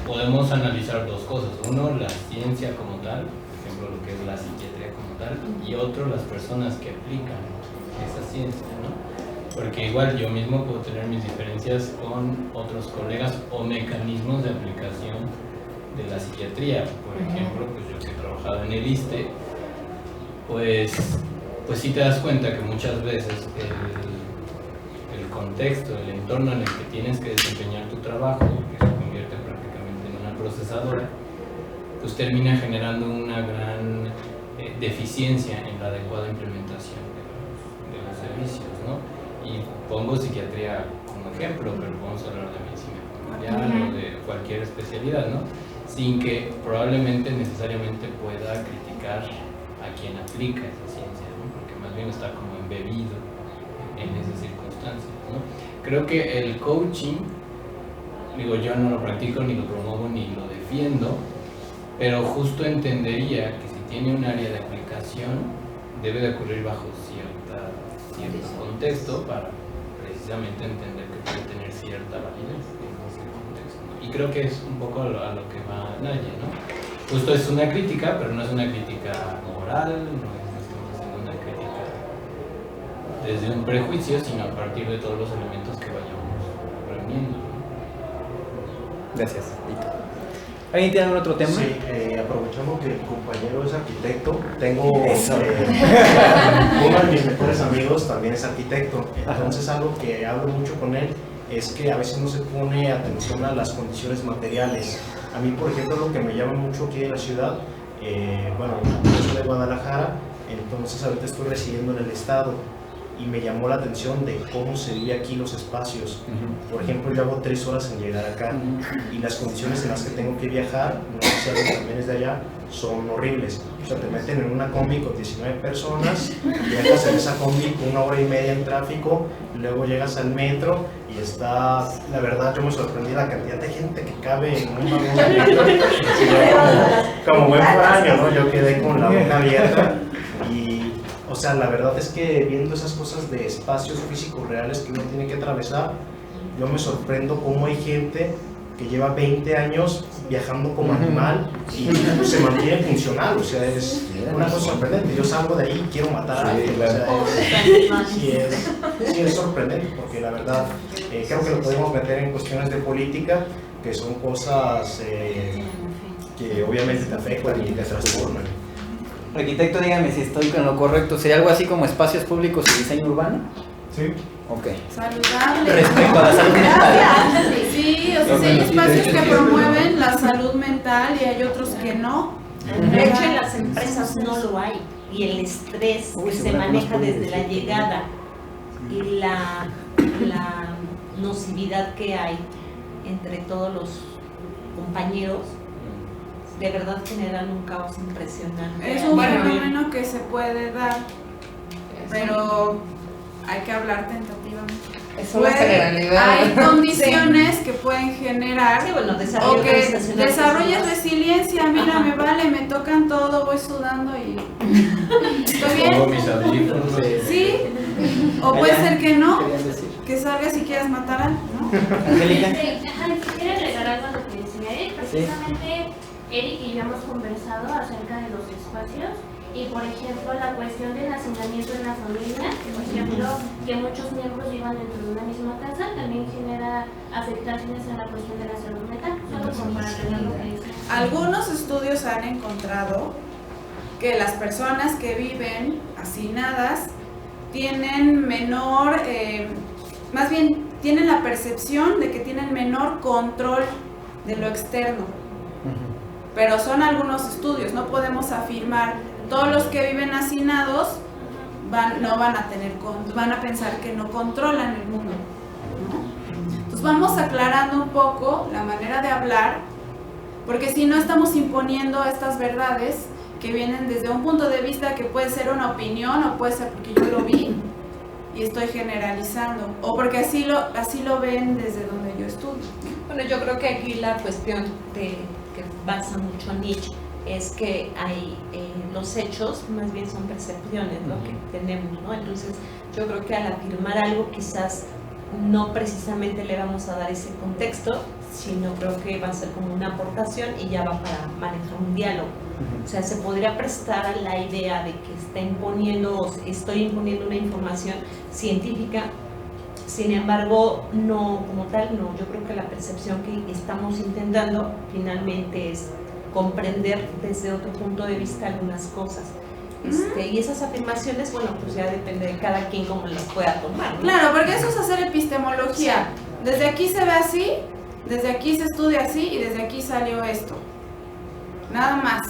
podemos analizar dos cosas. Uno, la ciencia como tal, por ejemplo, lo que es la psiquiatría como tal, y otro, las personas que aplican esa ciencia, ¿no? Porque igual yo mismo puedo tener mis diferencias con otros colegas o mecanismos de aplicación de la psiquiatría. Por ejemplo, pues yo que he trabajado en el ISSSTE, pues sí te das cuenta que muchas veces el contexto, el entorno en el que tienes que desempeñar tu trabajo, que se convierte prácticamente en una procesadora, pues termina generando una gran deficiencia en la adecuada implementación de los servicios, ¿no? Y pongo psiquiatría como ejemplo, pero podemos hablar de medicina familiar o de cualquier especialidad, ¿no? Sin que probablemente necesariamente pueda criticar a quien aplica esa ciencia, ¿no? Porque más bien está como embebido en esas circunstancias, ¿no? Creo que el coaching, digo, yo no lo practico, ni lo promuevo, ni lo defiendo, pero justo entendería que si tiene un área de aplicación, debe de ocurrir bajo cierto contexto para precisamente entender que puede tener cierta validez. Entonces, Y creo que es un poco a lo que va Naye, ¿no? Justo es una crítica, pero no es una crítica moral, no estamos haciendo una crítica desde un prejuicio, sino a partir de todos los elementos que vayamos reuniendo, ¿no? Gracias. ¿Alguien tiene algún otro tema? Sí, aprovechando que el compañero es arquitecto, tengo uno de mis mejores amigos también es arquitecto, entonces algo que hablo mucho con él es que a veces no se pone atención a las condiciones materiales. A mí, por ejemplo, lo que me llama mucho aquí en la ciudad, bueno, yo soy de Guadalajara, entonces ahorita estoy residiendo en el estado y me llamó la atención de cómo se vive aquí los espacios. Por ejemplo, yo hago 3 horas en llegar acá y las condiciones en las que tengo que viajar, no sé si alguien también es de allá, son horribles. O sea, te meten en una combi con 19 personas, viajas en esa combi 1 hora y media en tráfico, luego llegas al metro y está, la verdad yo me sorprendí la cantidad de gente que cabe en un vagón de metro. Como buen foráneo, ¿no? Yo quedé con la boca abierta y, o sea, la verdad es que viendo esas cosas de espacios físicos reales que uno tiene que atravesar, yo me sorprendo cómo hay gente que lleva 20 años viajando como animal y se mantiene funcional, o sea, es una cosa sorprendente. Yo salgo de ahí y quiero matar a alguien, o sea, sí es sorprendente, porque la verdad creo que lo podemos meter en cuestiones de política, que son cosas que obviamente te afectan y te transforman. Arquitecto, dígame si estoy con lo correcto. ¿Sería algo así como espacios públicos y diseño urbano? Sí. Ok. Saludable. Respecto a la salud mental. Sí, o sea, sí hay espacios que promueven la salud mental y hay otros que no. De hecho, en las empresas no lo hay. Y el estrés que se maneja desde la llegada y la nocividad que hay entre todos los compañeros, de verdad generan un caos impresionante. Es un fenómeno que se puede dar, pero hay que hablar tentativamente. Es una generalidad. Hay condiciones que pueden generar, Sí, bueno, desarrollo o que organizacional, desarrolles pues, resiliencia. Mira, me vale, me tocan todo, voy sudando y estoy Pongo bien. mis audífonos. Sí, o puede ser que no, ¿Querías decir? que salgas y quieras matar a alguien, ¿no? Angélica. Quisiera agregar algo a lo que decía Eric. Precisamente Eric y yo hemos conversado acerca de los espacios y, por ejemplo, la cuestión del hacinamiento en la familia, por ejemplo, que muchos miembros vivan dentro de una misma casa, también genera afectaciones en la cuestión de la salud mental, solo como para agregar lo que dice. Algunos estudios han encontrado que las personas que viven hacinadas tienen menor, más bien tienen la percepción de que tienen menor control de lo externo. Pero son algunos estudios, no podemos afirmar. Todos los que viven hacinados no van a tener, van a pensar que no controlan el mundo, ¿no? Entonces vamos aclarando un poco la manera de hablar, porque si no estamos imponiendo estas verdades que vienen desde un punto de vista que puede ser una opinión o puede ser porque yo lo vi y estoy generalizando, o porque así lo ven desde donde yo estudio. Bueno, yo creo que aquí la cuestión que basa mucho Nietzsche es que hay los hechos más bien son percepciones, ¿no? Que tenemos, ¿no? Entonces yo creo que al afirmar algo quizás no precisamente le vamos a dar ese contexto, sino creo que va a ser como una aportación y ya va para manejar un diálogo. O sea, se podría prestar a la idea de que estoy imponiendo una información científica. Sin embargo, no como tal, no. Yo creo que la percepción que estamos intentando finalmente es comprender desde otro punto de vista algunas cosas. Y esas afirmaciones, bueno, pues ya depende de cada quien cómo las pueda tomar, ¿no? Claro, porque eso es hacer epistemología. Desde aquí se ve así, desde aquí se estudia así y desde aquí salió esto. Nada más.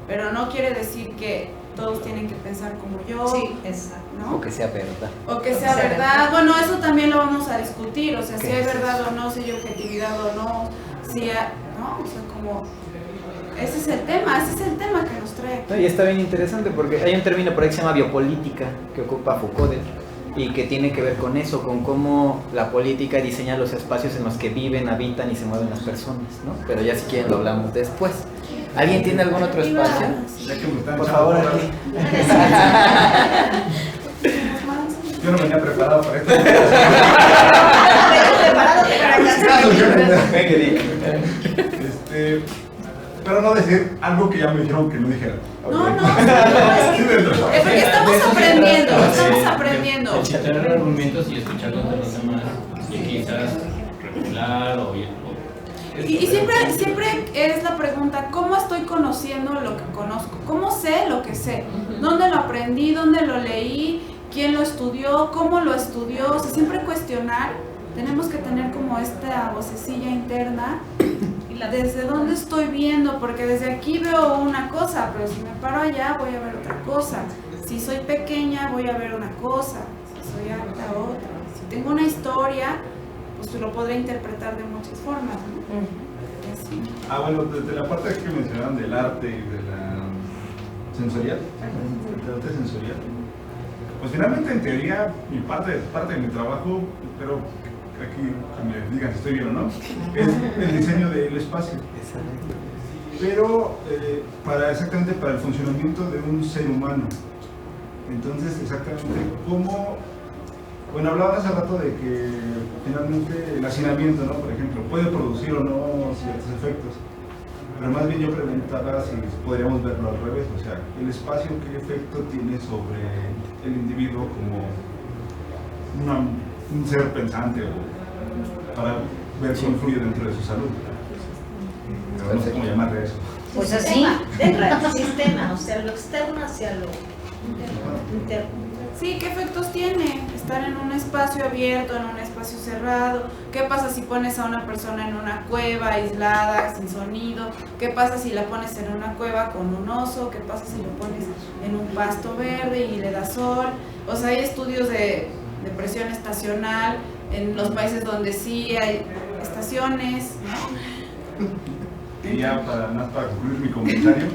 Pero no quiere decir que todos tienen que pensar como yo. Sí, exacto. ¿No? O que sea verdad. O que sea verdad. Bueno, eso también lo vamos a discutir. O sea, si ¿Qué hay es verdad o no, si hay objetividad o no. Si hay, ¿no? O sea, como... ese es el tema que nos trae aquí. Y está bien interesante porque hay un término por ahí que se llama biopolítica, que ocupa Foucault, y que tiene que ver con eso, con cómo la política diseña los espacios en los que viven, habitan y se mueven las personas, ¿no? Pero ya si quieren lo hablamos después. ¿Alguien tiene algún otro espacio? Por favor, aquí. Yo no venía preparado para esto. Pero no decir algo que ya me dijeron que no dijera. No, es porque estamos aprendiendo. Escuchar argumentos y escuchar los demás. Y quizás regular o y siempre es la pregunta, ¿cómo estoy conociendo lo que conozco? ¿Cómo sé lo que sé? ¿Dónde lo aprendí? ¿Dónde lo leí? ¿Quién lo estudió? ¿Cómo lo estudió? O sea, siempre cuestionar. Tenemos que tener como esta vocecilla interna. ¿Desde dónde estoy viendo? Porque desde aquí veo una cosa, pero si me paro allá voy a ver otra cosa. Si soy pequeña voy a ver una cosa, si soy alta otra. Si tengo una historia, pues lo podré interpretar de muchas formas, ¿no? Bueno, desde la parte que mencionaban del arte y de la sensorial, del arte sensorial, pues finalmente en teoría parte de mi trabajo, pero aquí que me digan si estoy bien o no, es el diseño del espacio. Pero exactamente para el funcionamiento de un ser humano. Entonces, exactamente cómo... Bueno, hablaba hace rato de que finalmente el hacinamiento, ¿no? Por ejemplo, puede producir o no ciertos efectos. Pero más bien yo preguntaba si podríamos verlo al revés, o sea, el espacio, ¿qué efecto tiene sobre el individuo como un ser pensante o para ver cómo influye dentro de su salud? Pero no sé cómo llamarle eso. Pues así, dentro del sistema, o sea, lo externo hacia lo interno. Sí, ¿qué efectos tiene estar en un espacio abierto, en un espacio cerrado? ¿Qué pasa si pones a una persona en una cueva aislada, sin sonido? ¿Qué pasa si la pones en una cueva con un oso? ¿Qué pasa si lo pones en un pasto verde y le da sol? O sea, hay estudios de presión estacional en los países donde sí hay estaciones, ¿no? Y ya para concluir mi comentario,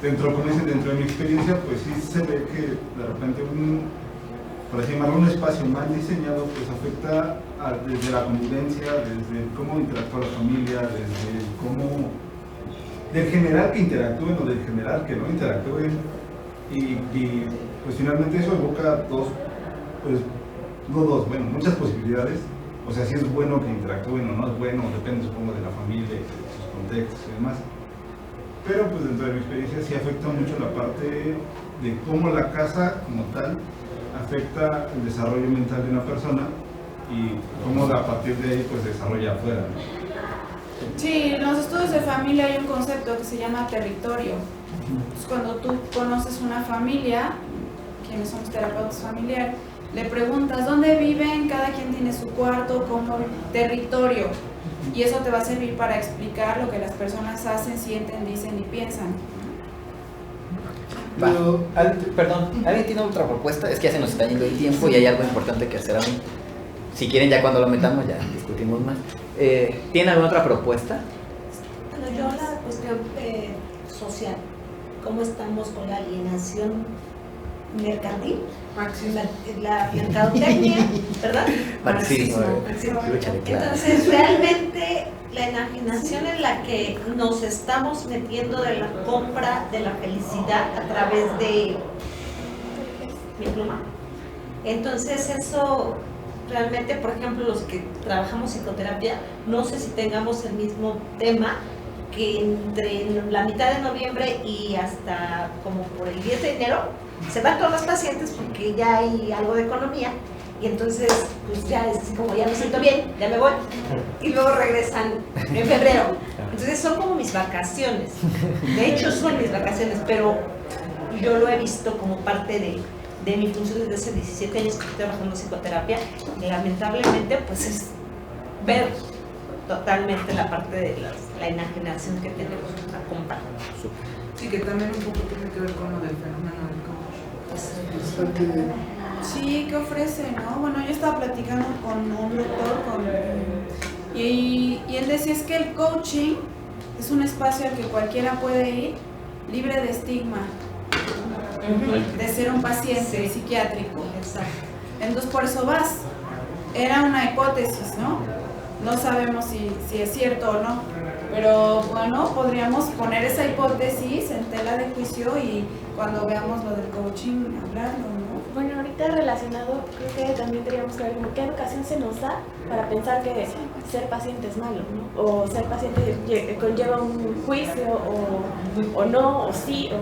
dentro de mi experiencia, pues sí se ve que de repente por así llamarlo, un espacio mal diseñado, pues afecta desde la convivencia, desde cómo interactúa la familia, desde cómo, del general que interactúen o del general que no interactúen, y pues finalmente eso evoca muchas posibilidades. O sea, si es bueno que interactúen o no es bueno, depende supongo de la familia, de sus contextos y demás. Pero pues dentro de mi experiencia sí afecta mucho la parte de cómo la casa como tal afecta el desarrollo mental de una persona y cómo a partir de ahí pues desarrolla afuera, ¿no? Sí, en los estudios de familia hay un concepto que se llama territorio. Entonces, cuando tú conoces una familia, quienes somos terapeutas familiares, le preguntas dónde viven, cada quien tiene su cuarto, cómo territorio. Y eso te va a servir para explicar lo que las personas hacen, sienten, dicen y piensan. Perdón, ¿alguien tiene otra propuesta? Es que ya se nos está yendo el tiempo y hay algo importante que hacer aún. Si quieren, ya cuando lo metamos, ya discutimos más. ¿Tienen alguna otra propuesta? Bueno, yo la cuestión social, ¿cómo estamos con la alienación mercantil? La mercadotecnia, ¿verdad? Marxismo. Entonces, realmente la enajenación en la que nos estamos metiendo de la compra de la felicidad a través de mi pluma. Entonces, eso realmente, por ejemplo, los que trabajamos psicoterapia, no sé si tengamos el mismo tema que entre la mitad de noviembre y hasta como por el 10 de enero se van todos los pacientes porque ya hay algo de economía y entonces pues ya es así como ya me siento bien, ya me voy y luego regresan en febrero. Entonces son como mis vacaciones, de hecho son mis vacaciones, pero yo lo he visto como parte de mi función desde hace 17 años que estoy trabajando en psicoterapia y lamentablemente pues es ver totalmente la parte de la enajenación que tenemos a comprar. Sí, que también un poco tiene que ver con lo del fenómeno del coach. Sí, ¿qué ofrece, no? Bueno, yo estaba platicando con un doctor y él decía es que el coaching es un espacio al que cualquiera puede ir libre de estigma, de ser un paciente psiquiátrico. Exacto. Entonces por eso vas. Era una hipótesis, ¿no? No sabemos si es cierto o no, Pero bueno, podríamos poner esa hipótesis en tela de juicio y cuando veamos lo del coaching, hablarlo, ¿no? Bueno, ahorita relacionado, creo que también tendríamos que ver qué educación se nos da para pensar que ser paciente es malo, ¿no? O ser paciente conlleva un juicio, o no, o sí, o...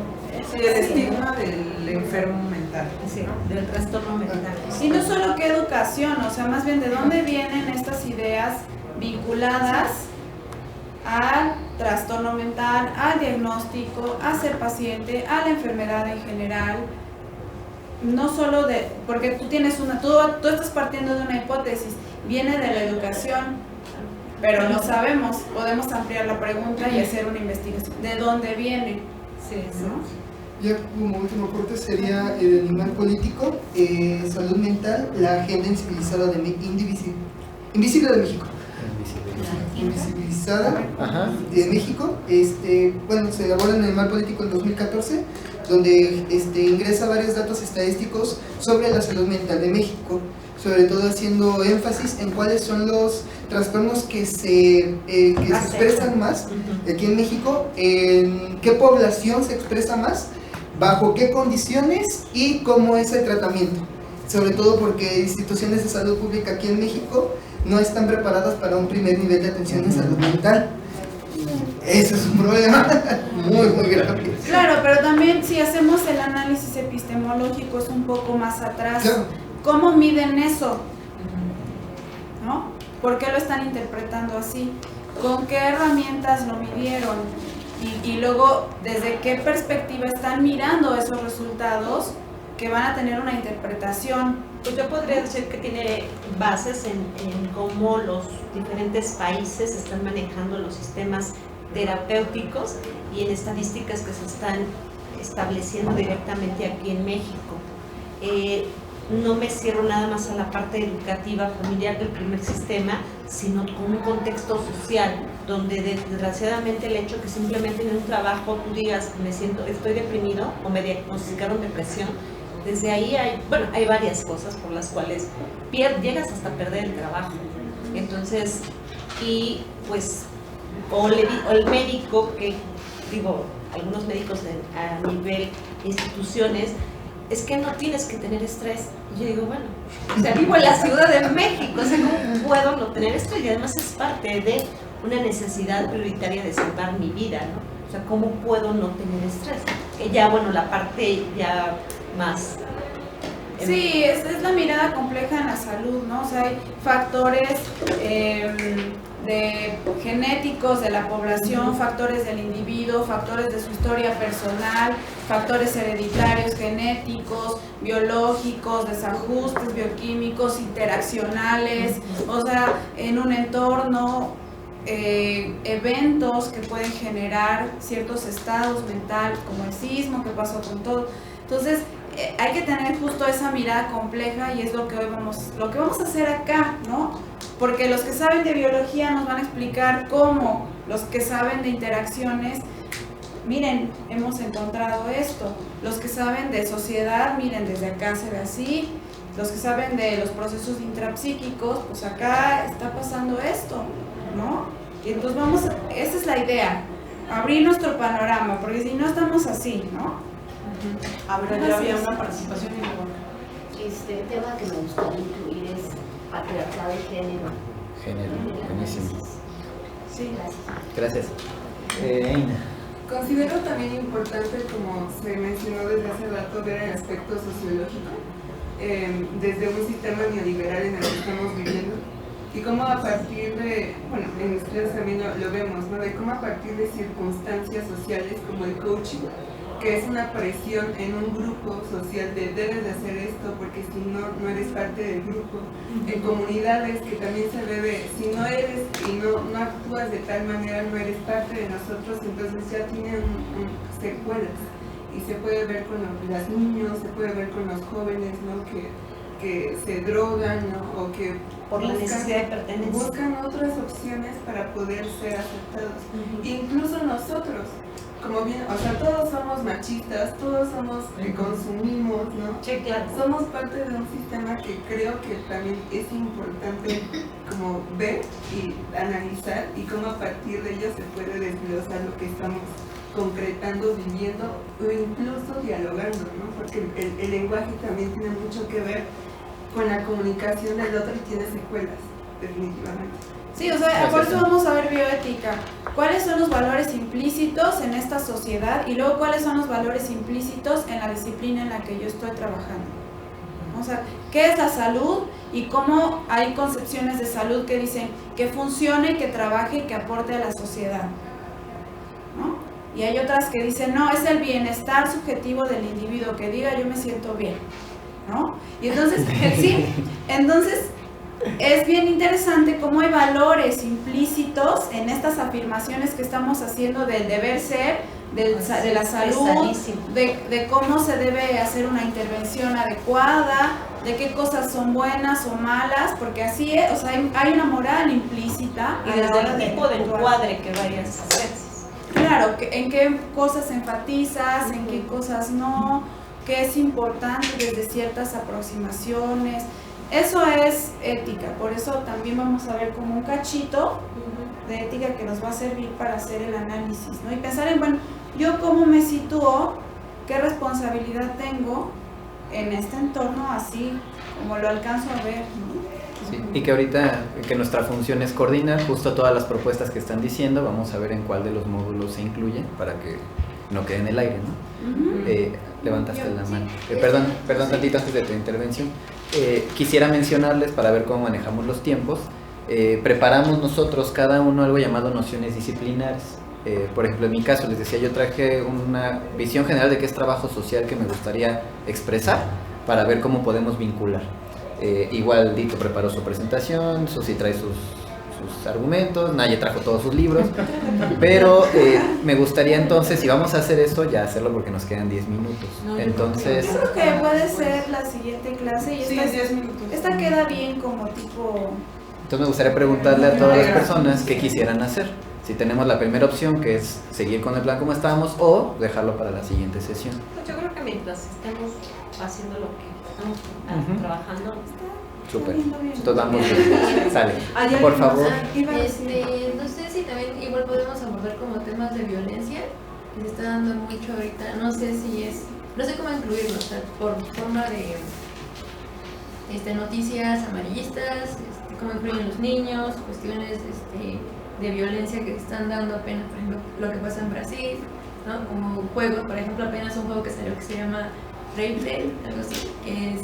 Sí, el estigma del enfermo mental. Sí, del trastorno mental. Y no solo qué educación, o sea, más bien de dónde vienen estas ideas vinculadas al trastorno mental, al diagnóstico, a ser paciente, a la enfermedad en general. No solo de, porque tú tienes tú estás partiendo de una hipótesis, viene de la educación, pero no sabemos, podemos ampliar la pregunta y hacer una investigación. ¿De dónde viene? Sí, ¿No? Ya como último corte sería el animal político, salud mental, la agenda invisibilizada invisible de México. Invisibilizada de México. Bueno, se elabora en el animal político en 2014, donde ingresa varios datos estadísticos sobre la salud mental de México, sobre todo haciendo énfasis en cuáles son los trastornos que se expresan más aquí en México, en qué población se expresa más, bajo qué condiciones y cómo es el tratamiento. Sobre todo porque instituciones de salud pública aquí en México no están preparadas para un primer nivel de atención en salud mental. Eso es un problema muy, muy grave. Claro, pero también si hacemos el análisis epistemológico es un poco más atrás. Claro. ¿Cómo miden eso? ¿No? ¿Por qué lo están interpretando así? ¿Con qué herramientas lo midieron? Y luego, ¿desde qué perspectiva están mirando esos resultados que van a tener una interpretación? Pues yo podría decir que tiene bases en cómo los diferentes países están manejando los sistemas terapéuticos y en estadísticas que se están estableciendo directamente aquí en México. No me cierro nada más a la parte educativa familiar del primer sistema, sino con un contexto social, donde desgraciadamente el hecho que simplemente en un trabajo tú digas, estoy deprimido o me diagnosticaron depresión, desde ahí hay varias cosas por las cuales llegas hasta perder el trabajo. Entonces, y pues, o el médico, que digo, algunos médicos a nivel instituciones, es que no tienes que tener estrés. Y yo digo, bueno, o sea, vivo en la Ciudad de México, o sea, ¿cómo puedo no tener esto? Y además es parte de una necesidad prioritaria de salvar mi vida, ¿no? O sea, ¿cómo puedo no tener estrés? Que ya, bueno, la parte ya más... Sí, es la mirada compleja en la salud, ¿no? O sea, hay factores de genéticos de la población, factores del individuo, factores de su historia personal, factores hereditarios, genéticos, biológicos, desajustes bioquímicos, interaccionales, o sea, en un entorno, eventos que pueden generar ciertos estados mentales, como el sismo que pasó con todo. Entonces, hay que tener justo esa mirada compleja y es lo que vamos a hacer acá, ¿no? Porque los que saben de biología nos van a explicar cómo, los que saben de interacciones, miren, hemos encontrado esto. Los que saben de sociedad, miren, desde acá se ve así. Los que saben de los procesos intrapsíquicos, pues acá está pasando esto, ¿no? Y entonces esa es la idea, abrir nuestro panorama, porque si no estamos así, ¿no? A ver, ya había una participación en el tema que me gustaría incluir es patriarcado y género. Género, buenísimo. Sí, gracias. Eina. Considero también importante, como se mencionó desde hace rato, ver el aspecto sociológico desde un sistema neoliberal en el que estamos viviendo y cómo a partir de, bueno, en mis clases también lo vemos, ¿no? De cómo a partir de circunstancias sociales como el coaching, que es una presión en un grupo social de debes de hacer esto porque si no, no eres parte del grupo. En comunidades que también se ve de, si no eres y no actúas de tal manera, no eres parte de nosotros, entonces ya tienen secuelas. Y se puede ver con los niños, se puede ver con los jóvenes, ¿no? Que que se drogan, ¿no? O que por la necesidad de pertenencia. Buscan otras opciones para poder ser aceptados. Incluso nosotros, como bien, o sea, todos somos machistas, todos somos que consumimos, ¿no? Sí, claro. Somos parte de un sistema que creo que también es importante como ver y analizar y cómo a partir de ello se puede desglosar lo que estamos concretando, viviendo o incluso dialogando, ¿no? Porque el lenguaje también tiene mucho que ver con la comunicación del otro y tiene secuelas, definitivamente. Sí, o sea, por eso vamos a ver bioética. ¿Cuáles son los valores implícitos en esta sociedad? Y luego, ¿cuáles son los valores implícitos en la disciplina en la que yo estoy trabajando? O sea, ¿qué es la salud? Y cómo hay concepciones de salud que dicen que funcione, que trabaje y que aporte a la sociedad, ¿no? Y hay otras que dicen, no, es el bienestar subjetivo del individuo, que diga yo me siento bien, ¿no? Y entonces, sí, entonces es bien interesante cómo hay valores implícitos en estas afirmaciones que estamos haciendo del deber ser, de la salud, de cómo se debe hacer una intervención adecuada, de qué cosas son buenas o malas, porque así es, o sea, hay una moral implícita. Y desde el tipo de encuadre que vayas a hacer. Claro, en qué cosas enfatizas, en qué cosas no, qué es importante desde ciertas aproximaciones. Eso es ética, por eso también vamos a ver como un cachito de ética que nos va a servir para hacer el análisis, ¿no? Y pensar en, bueno, yo cómo me sitúo, qué responsabilidad tengo en este entorno, así como lo alcanzo a ver, ¿no? Sí, y que ahorita que nuestra función es coordinar justo todas las propuestas que están diciendo, vamos a ver en cuál de los módulos se incluye para que no quede en el aire, ¿no? Levantaste la mano. Perdón tantito antes de tu intervención. Quisiera mencionarles para ver cómo manejamos los tiempos. Preparamos nosotros cada uno algo llamado nociones disciplinares. Por ejemplo, en mi caso, les decía, yo traje una visión general de qué es trabajo social que me gustaría expresar para ver cómo podemos vincular. Igual Dito preparó su presentación, Susi trae sus argumentos, Naye trajo todos sus libros, pero me gustaría entonces, si vamos a hacer esto, ya hacerlo porque nos quedan 10 minutos. Entonces, yo creo que puede ser la siguiente clase y esta queda bien como tipo... Entonces me gustaría preguntarle a todas las personas qué quisieran hacer. Si tenemos la primera opción, que es seguir con el plan como estábamos, o dejarlo para la siguiente sesión. Pues yo creo que mientras estemos haciendo lo que estamos trabajando, súper. Entonces vamos bien. Sale. Por favor. No sé si también igual podemos abordar como temas de violencia, que se está dando mucho ahorita. No sé si es, no sé cómo incluirlo, o sea, por forma de noticias amarillistas, cómo influyen los niños, cuestiones de violencia que están dando apenas, por ejemplo, lo que pasa en Brasil, ¿no? Como juegos, por ejemplo, apenas un juego que salió que se llama Rape Play, algo así, que es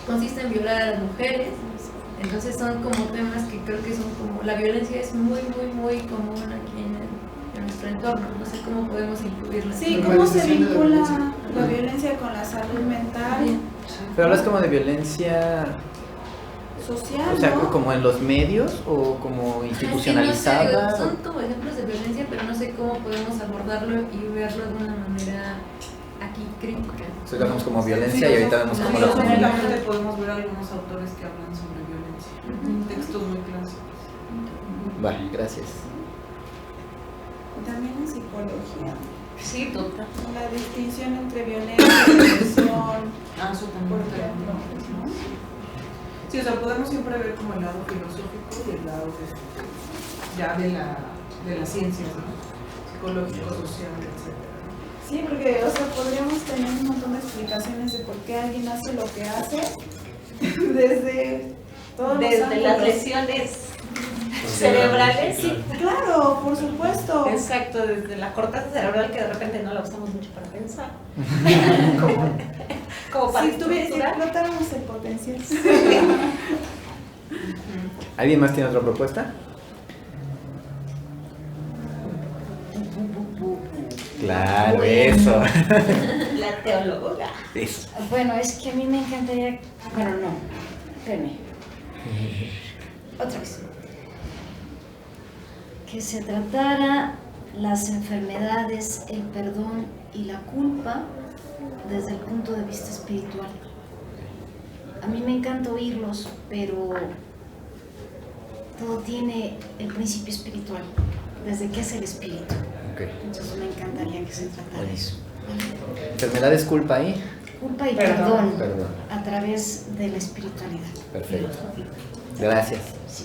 consiste en violar a las mujeres. Entonces son como temas que creo que son como, la violencia es muy común aquí en nuestro entorno, no sé cómo podemos incluirla. Sí, cómo se vincula la violencia con la salud mental. Pero hablas como de violencia social, o sea, ¿no? como en los medios o como institucionalizada. Sí, no sé, son como ejemplos de violencia, pero no sé cómo podemos abordarlo y verlo de una manera aquí crítica. Entonces vemos como violencia y ahorita vemos cómo lo generalmente podemos ver algunos autores que hablan sobre violencia, textos muy clásicos. Vale, gracias. También en psicología. Sí, total. La distinción entre violencia y agresión. Eso también. Por ejemplo, ¿no? Sí, o sea, podemos siempre ver como el lado filosófico y el lado ya de las ciencias, ¿no? Psicológico, social, etc. Sí, porque, o sea, podríamos tener un montón de explicaciones de por qué alguien hace lo que hace desde todos desde las lesiones cerebrales. Sí, claro, por supuesto. Exacto, desde la corteza cerebral que de repente no la usamos mucho para pensar. como para si explotáramos el potencial. ¿Alguien más tiene otra propuesta? Claro, eso. La teóloga. Eso. Bueno, es que a mí me encantaría... Bueno, no, espérame. Otra vez. Que se tratara las enfermedades, el perdón y la culpa desde el punto de vista espiritual. a mí me encanta oírlos, pero todo tiene el principio espiritual, desde qué es el espíritu. Okay. Entonces me encantaría que se tratara de eso. ¿Vale? ¿Enfermedad es culpa ahí? Culpa y perdón, Perdón. a través de la espiritualidad. Perfecto. Gracias. Sí.